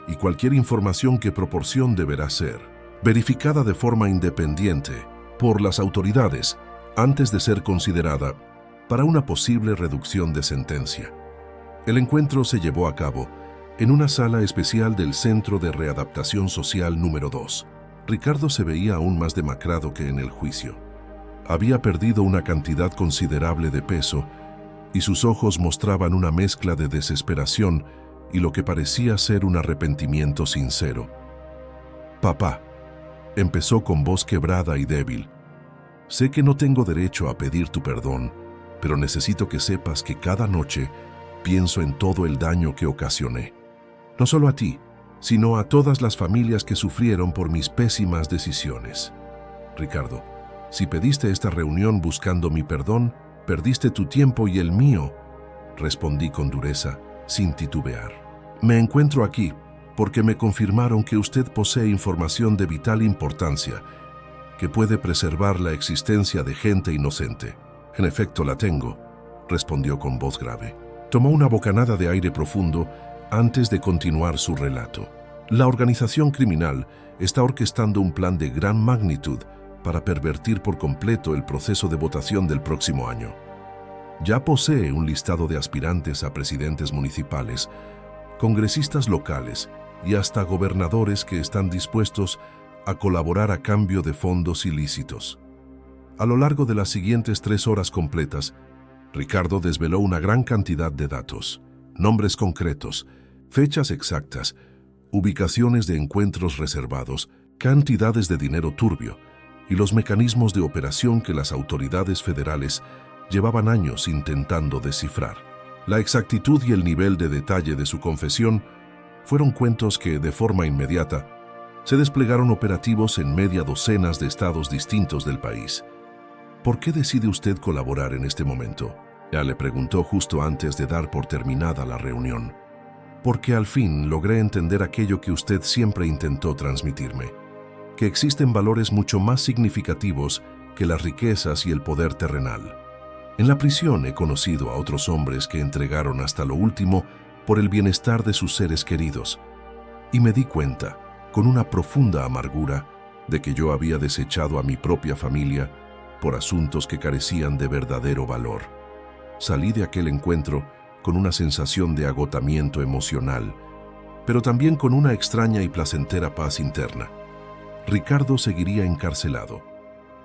y cualquier información que proporcione deberá ser verificada de forma independiente por las autoridades antes de ser considerada para una posible reducción de sentencia. El encuentro se llevó a cabo en una sala especial del Centro de Readaptación Social número 2. Ricardo se veía aún más demacrado que en el juicio. Había perdido una cantidad considerable de peso y sus ojos mostraban una mezcla de desesperación y lo que parecía ser un arrepentimiento sincero. Papá, empezó con voz quebrada y débil. Sé que no tengo derecho a pedir tu perdón, pero necesito que sepas que cada noche pienso en todo el daño que ocasioné. No solo a ti, sino a todas las familias que sufrieron por mis pésimas decisiones. Ricardo, si pediste esta reunión buscando mi perdón, perdiste tu tiempo y el mío, respondí con dureza, sin titubear. Me encuentro aquí porque me confirmaron que usted posee información de vital importancia que puede preservar la existencia de gente inocente. En efecto, la tengo, respondió con voz grave. Tomó una bocanada de aire profundo antes de continuar su relato. La organización criminal está orquestando un plan de gran magnitud para pervertir por completo el proceso de votación del próximo año. Ya posee un listado de aspirantes a presidentes municipales, congresistas locales y hasta gobernadores que están dispuestos a colaborar a cambio de fondos ilícitos. A lo largo de las siguientes 3 horas completas, Ricardo desveló una gran cantidad de datos, nombres concretos, fechas exactas, ubicaciones de encuentros reservados, cantidades de dinero turbio y los mecanismos de operación que las autoridades federales llevaban años intentando descifrar. La exactitud y el nivel de detalle de su confesión fueron cuentos que, de forma inmediata, se desplegaron operativos en media docenas de estados distintos del país. ¿Por qué decide usted colaborar en este momento? Ya le preguntó justo antes de dar por terminada la reunión. Porque al fin logré entender aquello que usted siempre intentó transmitirme, que existen valores mucho más significativos que las riquezas y el poder terrenal. En la prisión he conocido a otros hombres que entregaron hasta lo último por el bienestar de sus seres queridos, y me di cuenta, con una profunda amargura, de que yo había desechado a mi propia familia por asuntos que carecían de verdadero valor. Salí de aquel encuentro con una sensación de agotamiento emocional pero también con una extraña y placentera paz interna. Ricardo seguiría encarcelado,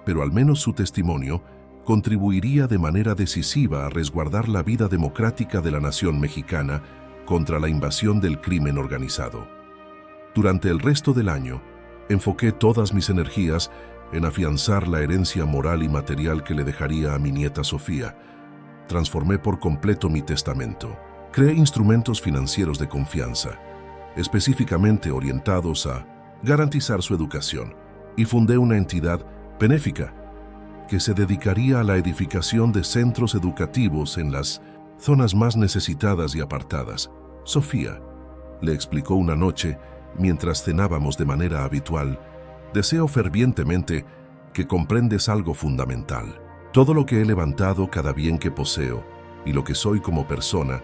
pero al menos su testimonio contribuiría de manera decisiva a resguardar la vida democrática de la nación mexicana contra la invasión del crimen organizado. Durante el resto del año, enfoqué todas mis energías en afianzar la herencia moral y material que le dejaría a mi nieta Sofía. Transformé por completo mi testamento. Creé instrumentos financieros de confianza, específicamente orientados a garantizar su educación, y fundé una entidad benéfica que se dedicaría a la edificación de centros educativos en las zonas más necesitadas y apartadas. Sofía, le explicó una noche mientras cenábamos de manera habitual, deseo fervientemente que comprendes algo fundamental. Todo lo que he levantado, cada bien que poseo y lo que soy como persona,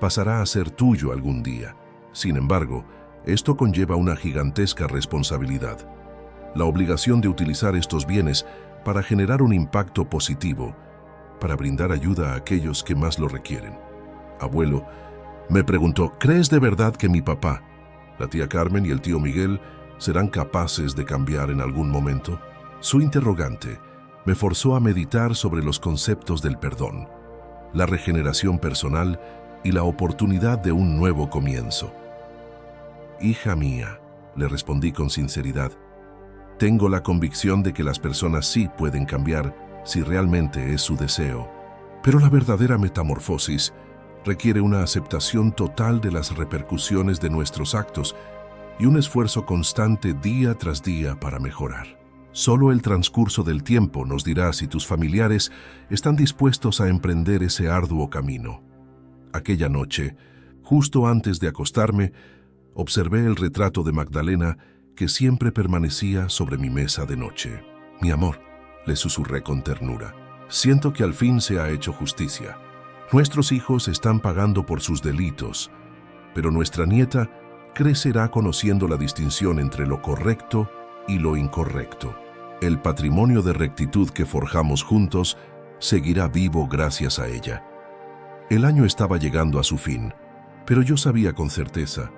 pasará a ser tuyo algún día. Sin embargo, esto conlleva una gigantesca responsabilidad. La obligación de utilizar estos bienes para generar un impacto positivo, para brindar ayuda a aquellos que más lo requieren. Abuelo, me preguntó, ¿crees de verdad que mi papá, la tía Carmen y el tío Miguel serán capaces de cambiar en algún momento? Su interrogante me forzó a meditar sobre los conceptos del perdón, la regeneración personal y la oportunidad de un nuevo comienzo. Hija mía, le respondí con sinceridad, tengo la convicción de que las personas sí pueden cambiar si realmente es su deseo, pero la verdadera metamorfosis requiere una aceptación total de las repercusiones de nuestros actos y un esfuerzo constante día tras día para mejorar. Solo el transcurso del tiempo nos dirá si tus familiares están dispuestos a emprender ese arduo camino. Aquella noche, justo antes de acostarme, observé el retrato de Magdalena que siempre permanecía sobre mi mesa de noche. Mi amor, le susurré con ternura, siento que al fin se ha hecho justicia. Nuestros hijos están pagando por sus delitos, pero nuestra nieta crecerá conociendo la distinción entre lo correcto y lo incorrecto. El patrimonio de rectitud que forjamos juntos seguirá vivo gracias a ella. El año estaba llegando a su fin, pero yo sabía con certeza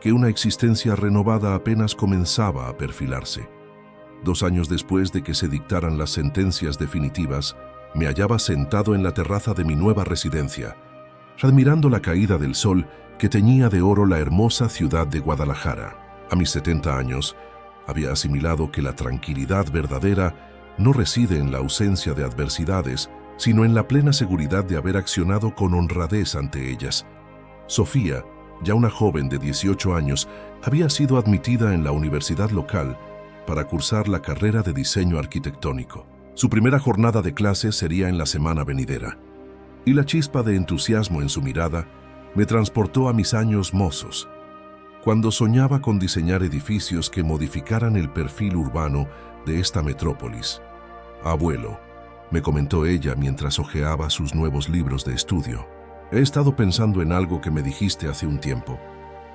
que una existencia renovada apenas comenzaba a perfilarse. 2 años después de que se dictaran las sentencias definitivas, me hallaba sentado en la terraza de mi nueva residencia, admirando la caída del sol que teñía de oro la hermosa ciudad de Guadalajara. A mis 70 años, había asimilado que la tranquilidad verdadera no reside en la ausencia de adversidades, sino en la plena seguridad de haber accionado con honradez ante ellas. Sofía, ya una joven de 18 años, había sido admitida en la universidad local para cursar la carrera de diseño arquitectónico. Su primera jornada de clases sería en la semana venidera, y la chispa de entusiasmo en su mirada me transportó a mis años mozos, cuando soñaba con diseñar edificios que modificaran el perfil urbano de esta metrópolis. Abuelo, me comentó ella mientras hojeaba sus nuevos libros de estudio, he estado pensando en algo que me dijiste hace un tiempo,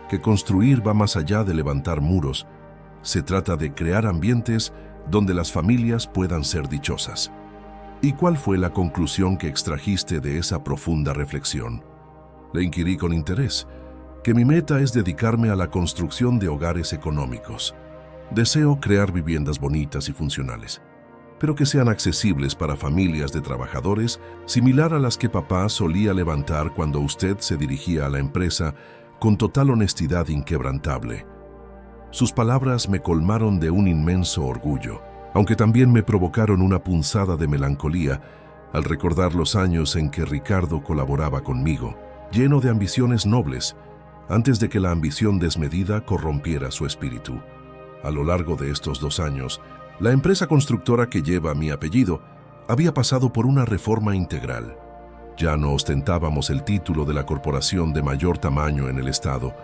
que construir va más allá de levantar muros, se trata de crear ambientes donde las familias puedan ser dichosas. ¿Y cuál fue la conclusión que extrajiste de esa profunda reflexión? Le inquirí con interés, que mi meta es dedicarme a la construcción de hogares económicos. Deseo crear viviendas bonitas y funcionales, pero que sean accesibles para familias de trabajadores, similar a las que papá solía levantar cuando usted se dirigía a la empresa con total honestidad inquebrantable. Sus palabras me colmaron de un inmenso orgullo, aunque también me provocaron una punzada de melancolía al recordar los años en que Ricardo colaboraba conmigo, lleno de ambiciones nobles, antes de que la ambición desmedida corrompiera su espíritu. A lo largo de estos 2 años, la empresa constructora que lleva mi apellido había pasado por una reforma integral. Ya no ostentábamos el título de la corporación de mayor tamaño en el estado,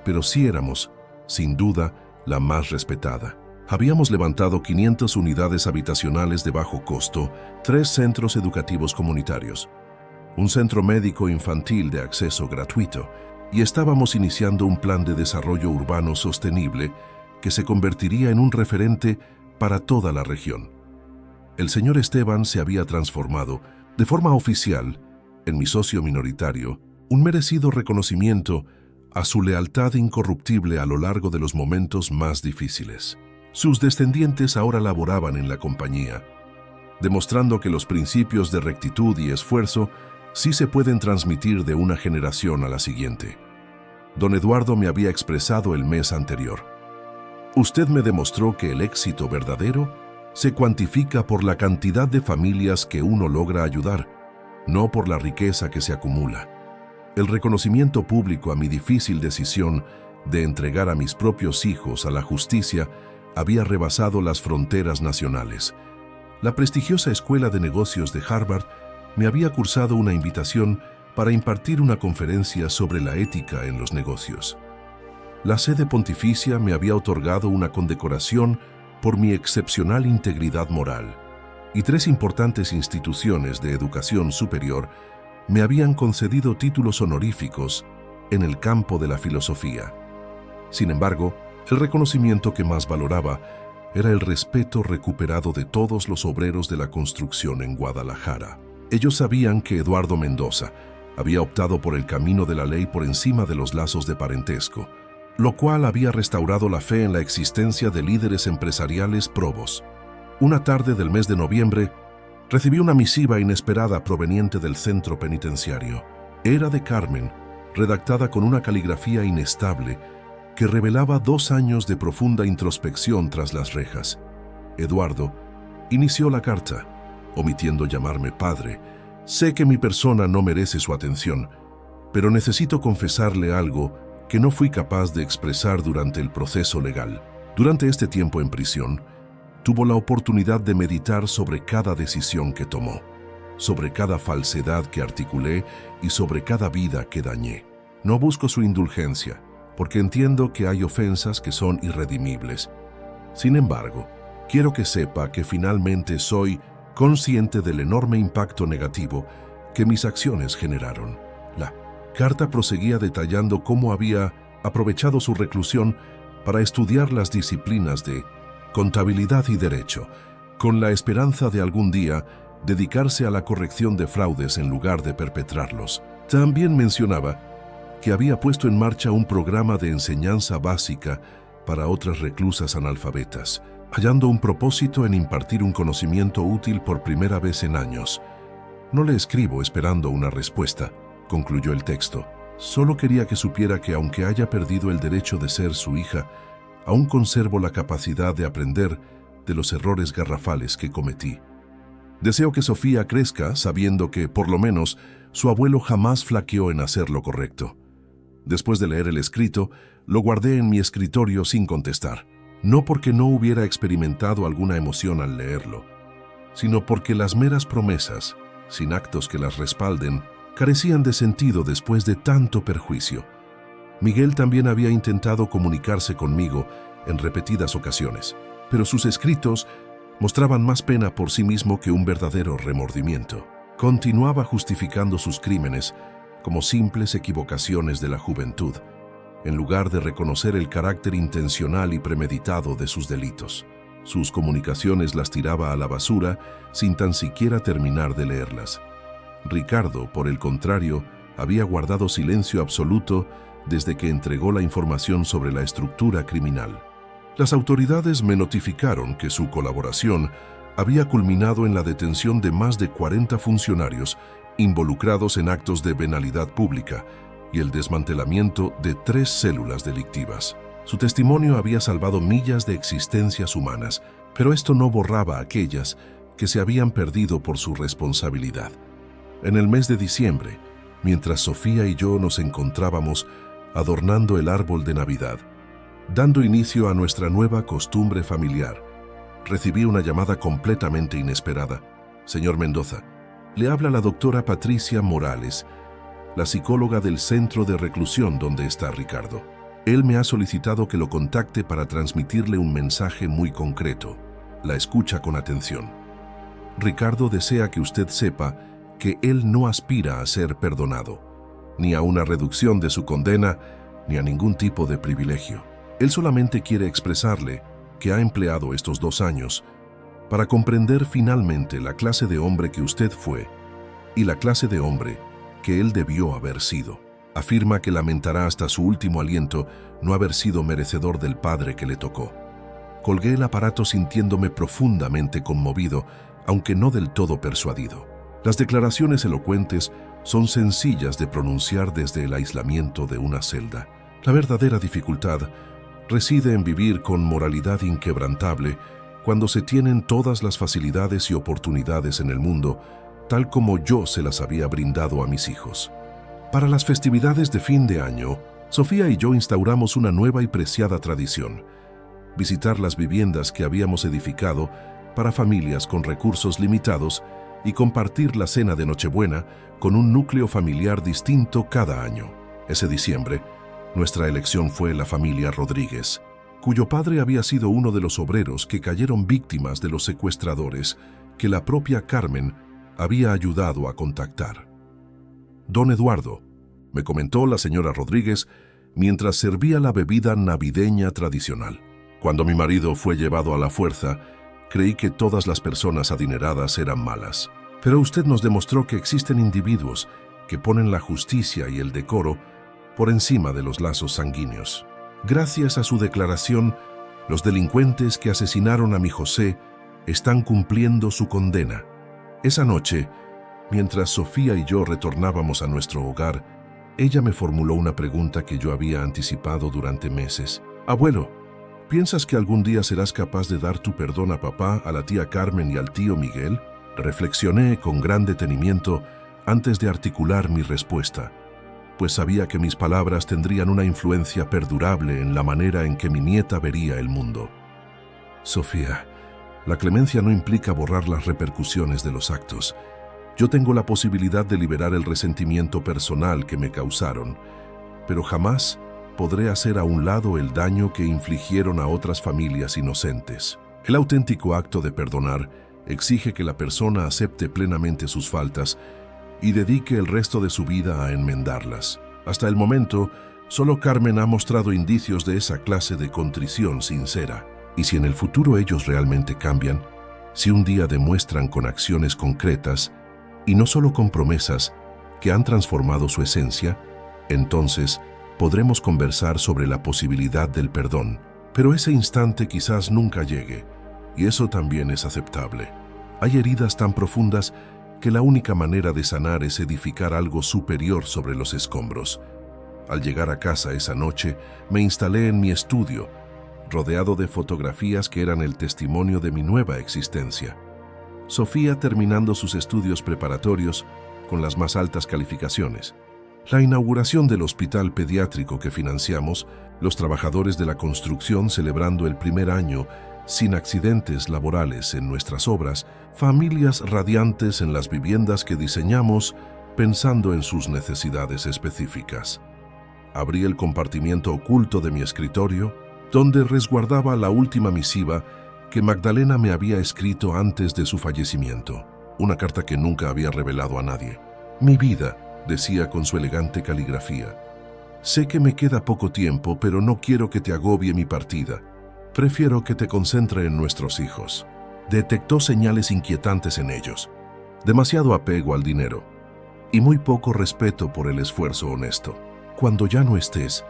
pero sí éramos, sin duda, la más respetada. Habíamos levantado 500 unidades habitacionales de bajo costo, 3 centros educativos comunitarios, un centro médico infantil de acceso gratuito, y estábamos iniciando un plan de desarrollo urbano sostenible que se convertiría en un referente para toda la región. El señor Esteban se había transformado, de forma oficial, en mi socio minoritario, un merecido reconocimiento a su lealtad incorruptible a lo largo de los momentos más difíciles. Sus descendientes ahora laboraban en la compañía, demostrando que los principios de rectitud y esfuerzo sí se pueden transmitir de una generación a la siguiente. Don Eduardo me había expresado el mes anterior: usted me demostró que el éxito verdadero se cuantifica por la cantidad de familias que uno logra ayudar, no por la riqueza que se acumula. El reconocimiento público a mi difícil decisión de entregar a mis propios hijos a la justicia había rebasado las fronteras nacionales. La prestigiosa Escuela de Negocios de Harvard me había cursado una invitación para impartir una conferencia sobre la ética en los negocios. La sede pontificia me había otorgado una condecoración por mi excepcional integridad moral, y 3 importantes instituciones de educación superior me habían concedido títulos honoríficos en el campo de la filosofía. Sin embargo, el reconocimiento que más valoraba era el respeto recuperado de todos los obreros de la construcción en Guadalajara. Ellos sabían que Eduardo Mendoza había optado por el camino de la ley por encima de los lazos de parentesco, lo cual había restaurado la fe en la existencia de líderes empresariales probos. Una tarde del mes de noviembre, recibí una misiva inesperada proveniente del centro penitenciario. Era de Carmen, redactada con una caligrafía inestable que revelaba 2 años de profunda introspección tras las rejas. Eduardo inició la carta, omitiendo llamarme padre. Sé que mi persona no merece su atención, pero necesito confesarle algo que no fui capaz de expresar durante el proceso legal. Durante este tiempo en prisión, tuvo la oportunidad de meditar sobre cada decisión que tomó, sobre cada falsedad que articulé y sobre cada vida que dañé. No busco su indulgencia, porque entiendo que hay ofensas que son irredimibles. Sin embargo, quiero que sepa que finalmente soy consciente del enorme impacto negativo que mis acciones generaron. La carta proseguía detallando cómo había aprovechado su reclusión para estudiar las disciplinas de contabilidad y derecho, con la esperanza de algún día dedicarse a la corrección de fraudes en lugar de perpetrarlos. También mencionaba que había puesto en marcha un programa de enseñanza básica para otras reclusas analfabetas, hallando un propósito en impartir un conocimiento útil por primera vez en años. No le escribo esperando una respuesta, concluyó el texto. Solo quería que supiera que aunque haya perdido el derecho de ser su hija, aún conservo la capacidad de aprender de los errores garrafales que cometí. Deseo que Sofía crezca sabiendo que, por lo menos, su abuelo jamás flaqueó en hacer lo correcto. Después de leer el escrito, lo guardé en mi escritorio sin contestar. No porque no hubiera experimentado alguna emoción al leerlo, sino porque las meras promesas, sin actos que las respalden, carecían de sentido después de tanto perjuicio. Miguel también había intentado comunicarse conmigo en repetidas ocasiones, pero sus escritos mostraban más pena por sí mismo que un verdadero remordimiento. Continuaba justificando sus crímenes como simples equivocaciones de la juventud, en lugar de reconocer el carácter intencional y premeditado de sus delitos. Sus comunicaciones las tiraba a la basura sin tan siquiera terminar de leerlas. Ricardo, por el contrario, había guardado silencio absoluto desde que entregó la información sobre la estructura criminal. Las autoridades me notificaron que su colaboración había culminado en la detención de más de 40 funcionarios involucrados en actos de venalidad pública y el desmantelamiento de 3 células delictivas. Su testimonio había salvado millas de existencias humanas, pero esto no borraba aquellas que se habían perdido por su responsabilidad. En el mes de diciembre, mientras Sofía y yo nos encontrábamos adornando el árbol de Navidad, dando inicio a nuestra nueva costumbre familiar, recibí una llamada completamente inesperada. Señor Mendoza, le habla la doctora Patricia Morales, la psicóloga del centro de reclusión donde está Ricardo. Él me ha solicitado que lo contacte para transmitirle un mensaje muy concreto. La escucha con atención. Ricardo desea que usted sepa que él no aspira a ser perdonado, ni a una reducción de su condena, ni a ningún tipo de privilegio. Él solamente quiere expresarle que ha empleado estos 2 años para comprender finalmente la clase de hombre que usted fue y la clase de hombre que él debió haber sido. Afirma que lamentará hasta su último aliento no haber sido merecedor del padre que le tocó. Colgué el aparato sintiéndome profundamente conmovido, aunque no del todo persuadido. Las declaraciones elocuentes son sencillas de pronunciar desde el aislamiento de una celda. La verdadera dificultad reside en vivir con moralidad inquebrantable cuando se tienen todas las facilidades y oportunidades en el mundo, tal como yo se las había brindado a mis hijos. Para las festividades de fin de año, Sofía y yo instauramos una nueva y preciada tradición: visitar las viviendas que habíamos edificado para familias con recursos limitados y compartir la cena de Nochebuena con un núcleo familiar distinto cada año. Ese diciembre, nuestra elección fue la familia Rodríguez, cuyo padre había sido uno de los obreros que cayeron víctimas de los secuestradores que la propia Carmen había ayudado a contactar. «Don Eduardo», me comentó la señora Rodríguez mientras servía la bebida navideña tradicional. «Cuando mi marido fue llevado a la fuerza, creí que todas las personas adineradas eran malas. Pero usted nos demostró que existen individuos que ponen la justicia y el decoro por encima de los lazos sanguíneos. Gracias a su declaración, los delincuentes que asesinaron a mi José están cumpliendo su condena». Esa noche, mientras Sofía y yo retornábamos a nuestro hogar, ella me formuló una pregunta que yo había anticipado durante meses. «Abuelo, ¿piensas que algún día serás capaz de dar tu perdón a papá, a la tía Carmen y al tío Miguel?» Reflexioné con gran detenimiento antes de articular mi respuesta, pues sabía que mis palabras tendrían una influencia perdurable en la manera en que mi nieta vería el mundo. «Sofía, la clemencia no implica borrar las repercusiones de los actos. Yo tengo la posibilidad de liberar el resentimiento personal que me causaron, pero jamás podré hacer a un lado el daño que infligieron a otras familias inocentes. El auténtico acto de perdonar exige que la persona acepte plenamente sus faltas y dedique el resto de su vida a enmendarlas. Hasta el momento, solo Carmen ha mostrado indicios de esa clase de contrición sincera. Y si en el futuro ellos realmente cambian, si un día demuestran con acciones concretas y no solo con promesas que han transformado su esencia, entonces podremos conversar sobre la posibilidad del perdón. Pero ese instante quizás nunca llegue, y eso también es aceptable. Hay heridas tan profundas que la única manera de sanar es edificar algo superior sobre los escombros. Al llegar a casa esa noche, me instalé en mi estudio, rodeado de fotografías que eran el testimonio de mi nueva existencia. Sofía terminando sus estudios preparatorios con las más altas calificaciones. La inauguración del hospital pediátrico que financiamos, los trabajadores de la construcción celebrando el primer año sin accidentes laborales en nuestras obras, familias radiantes en las viviendas que diseñamos pensando en sus necesidades específicas. Abrí el compartimiento oculto de mi escritorio, donde resguardaba la última misiva que Magdalena me había escrito antes de su fallecimiento, una carta que nunca había revelado a nadie. «Mi vida», decía con su elegante caligrafía. «Sé que me queda poco tiempo, pero no quiero que te agobie mi partida. Prefiero que te concentre en nuestros hijos». Detectó señales inquietantes en ellos: demasiado apego al dinero y muy poco respeto por el esfuerzo honesto. «Cuando ya no estés,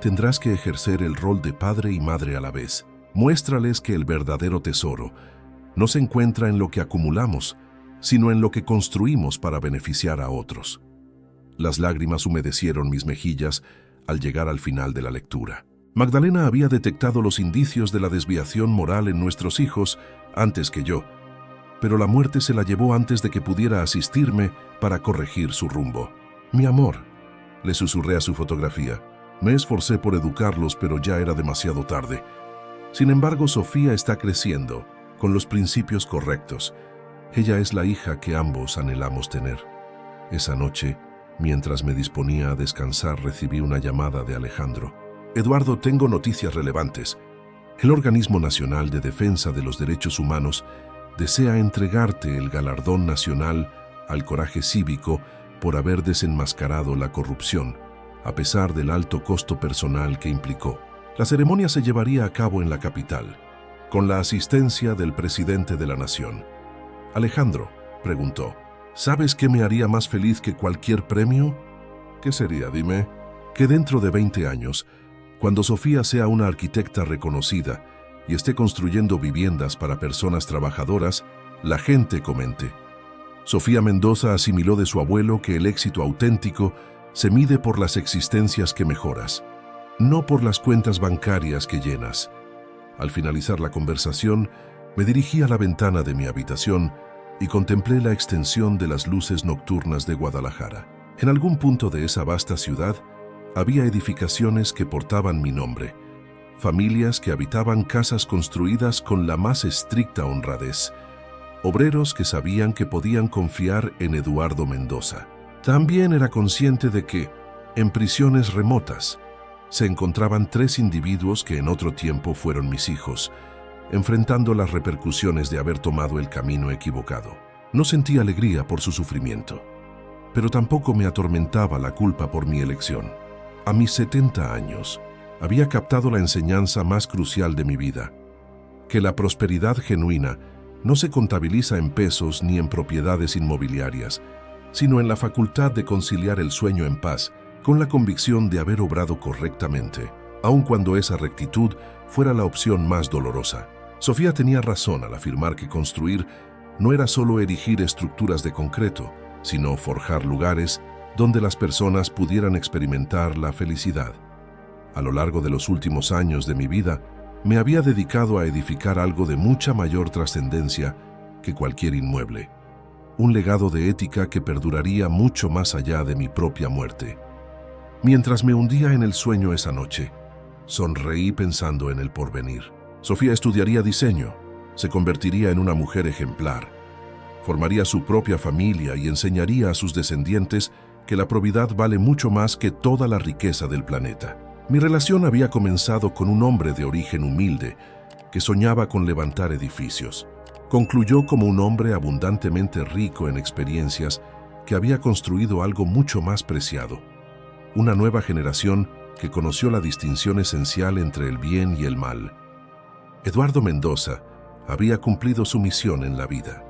tendrás que ejercer el rol de padre y madre a la vez. Muéstrales que el verdadero tesoro no se encuentra en lo que acumulamos, sino en lo que construimos para beneficiar a otros». Las lágrimas humedecieron mis mejillas al llegar al final de la lectura. Magdalena había detectado los indicios de la desviación moral en nuestros hijos antes que yo, pero la muerte se la llevó antes de que pudiera asistirme para corregir su rumbo. «Mi amor», le susurré a su fotografía. Me esforcé por educarlos, pero ya era demasiado tarde. Sin embargo, Sofía está creciendo, con los principios correctos. Ella es la hija que ambos anhelamos tener. Esa noche, mientras me disponía a descansar, recibí una llamada de Alejandro. «Eduardo, tengo noticias relevantes. El Organismo Nacional de Defensa de los Derechos Humanos desea entregarte el Galardón Nacional al Coraje Cívico por haber desenmascarado la corrupción, a pesar del alto costo personal que implicó. La ceremonia se llevaría a cabo en la capital, con la asistencia del presidente de la nación». «Alejandro», preguntó, «¿sabes qué me haría más feliz que cualquier premio? ¿Qué sería, dime? Que dentro de 20 años, cuando Sofía sea una arquitecta reconocida y esté construyendo viviendas para personas trabajadoras, la gente comente: Sofía Mendoza asimiló de su abuelo que el éxito auténtico se mide por las existencias que mejoras, no por las cuentas bancarias que llenas. Al finalizar la conversación, me dirigí a la ventana de mi habitación y contemplé la extensión de las luces nocturnas de Guadalajara. En algún punto de esa vasta ciudad había edificaciones que portaban mi nombre, familias que habitaban casas construidas con la más estricta honradez, obreros que sabían que podían confiar en Eduardo Mendoza. También era consciente de que, en prisiones remotas, se encontraban 3 individuos que en otro tiempo fueron mis hijos, enfrentando las repercusiones de haber tomado el camino equivocado. No sentí alegría por su sufrimiento, pero tampoco me atormentaba la culpa por mi elección. A mis 70 años, había captado la enseñanza más crucial de mi vida: que la prosperidad genuina no se contabiliza en pesos ni en propiedades inmobiliarias, sino en la facultad de conciliar el sueño en paz con la convicción de haber obrado correctamente, aun cuando esa rectitud fuera la opción más dolorosa. Sofía tenía razón al afirmar que construir no era solo erigir estructuras de concreto, sino forjar lugares donde las personas pudieran experimentar la felicidad. A lo largo de los últimos años de mi vida, me había dedicado a edificar algo de mucha mayor trascendencia que cualquier inmueble, un legado de ética que perduraría mucho más allá de mi propia muerte. Mientras me hundía en el sueño esa noche, sonreí pensando en el porvenir. Sofía estudiaría diseño, se convertiría en una mujer ejemplar, formaría su propia familia y enseñaría a sus descendientes que la probidad vale mucho más que toda la riqueza del planeta. Mi relación había comenzado con un hombre de origen humilde que soñaba con levantar edificios. Concluyó como un hombre abundantemente rico en experiencias que había construido algo mucho más preciado: una nueva generación que conoció la distinción esencial entre el bien y el mal. Eduardo Mendoza había cumplido su misión en la vida.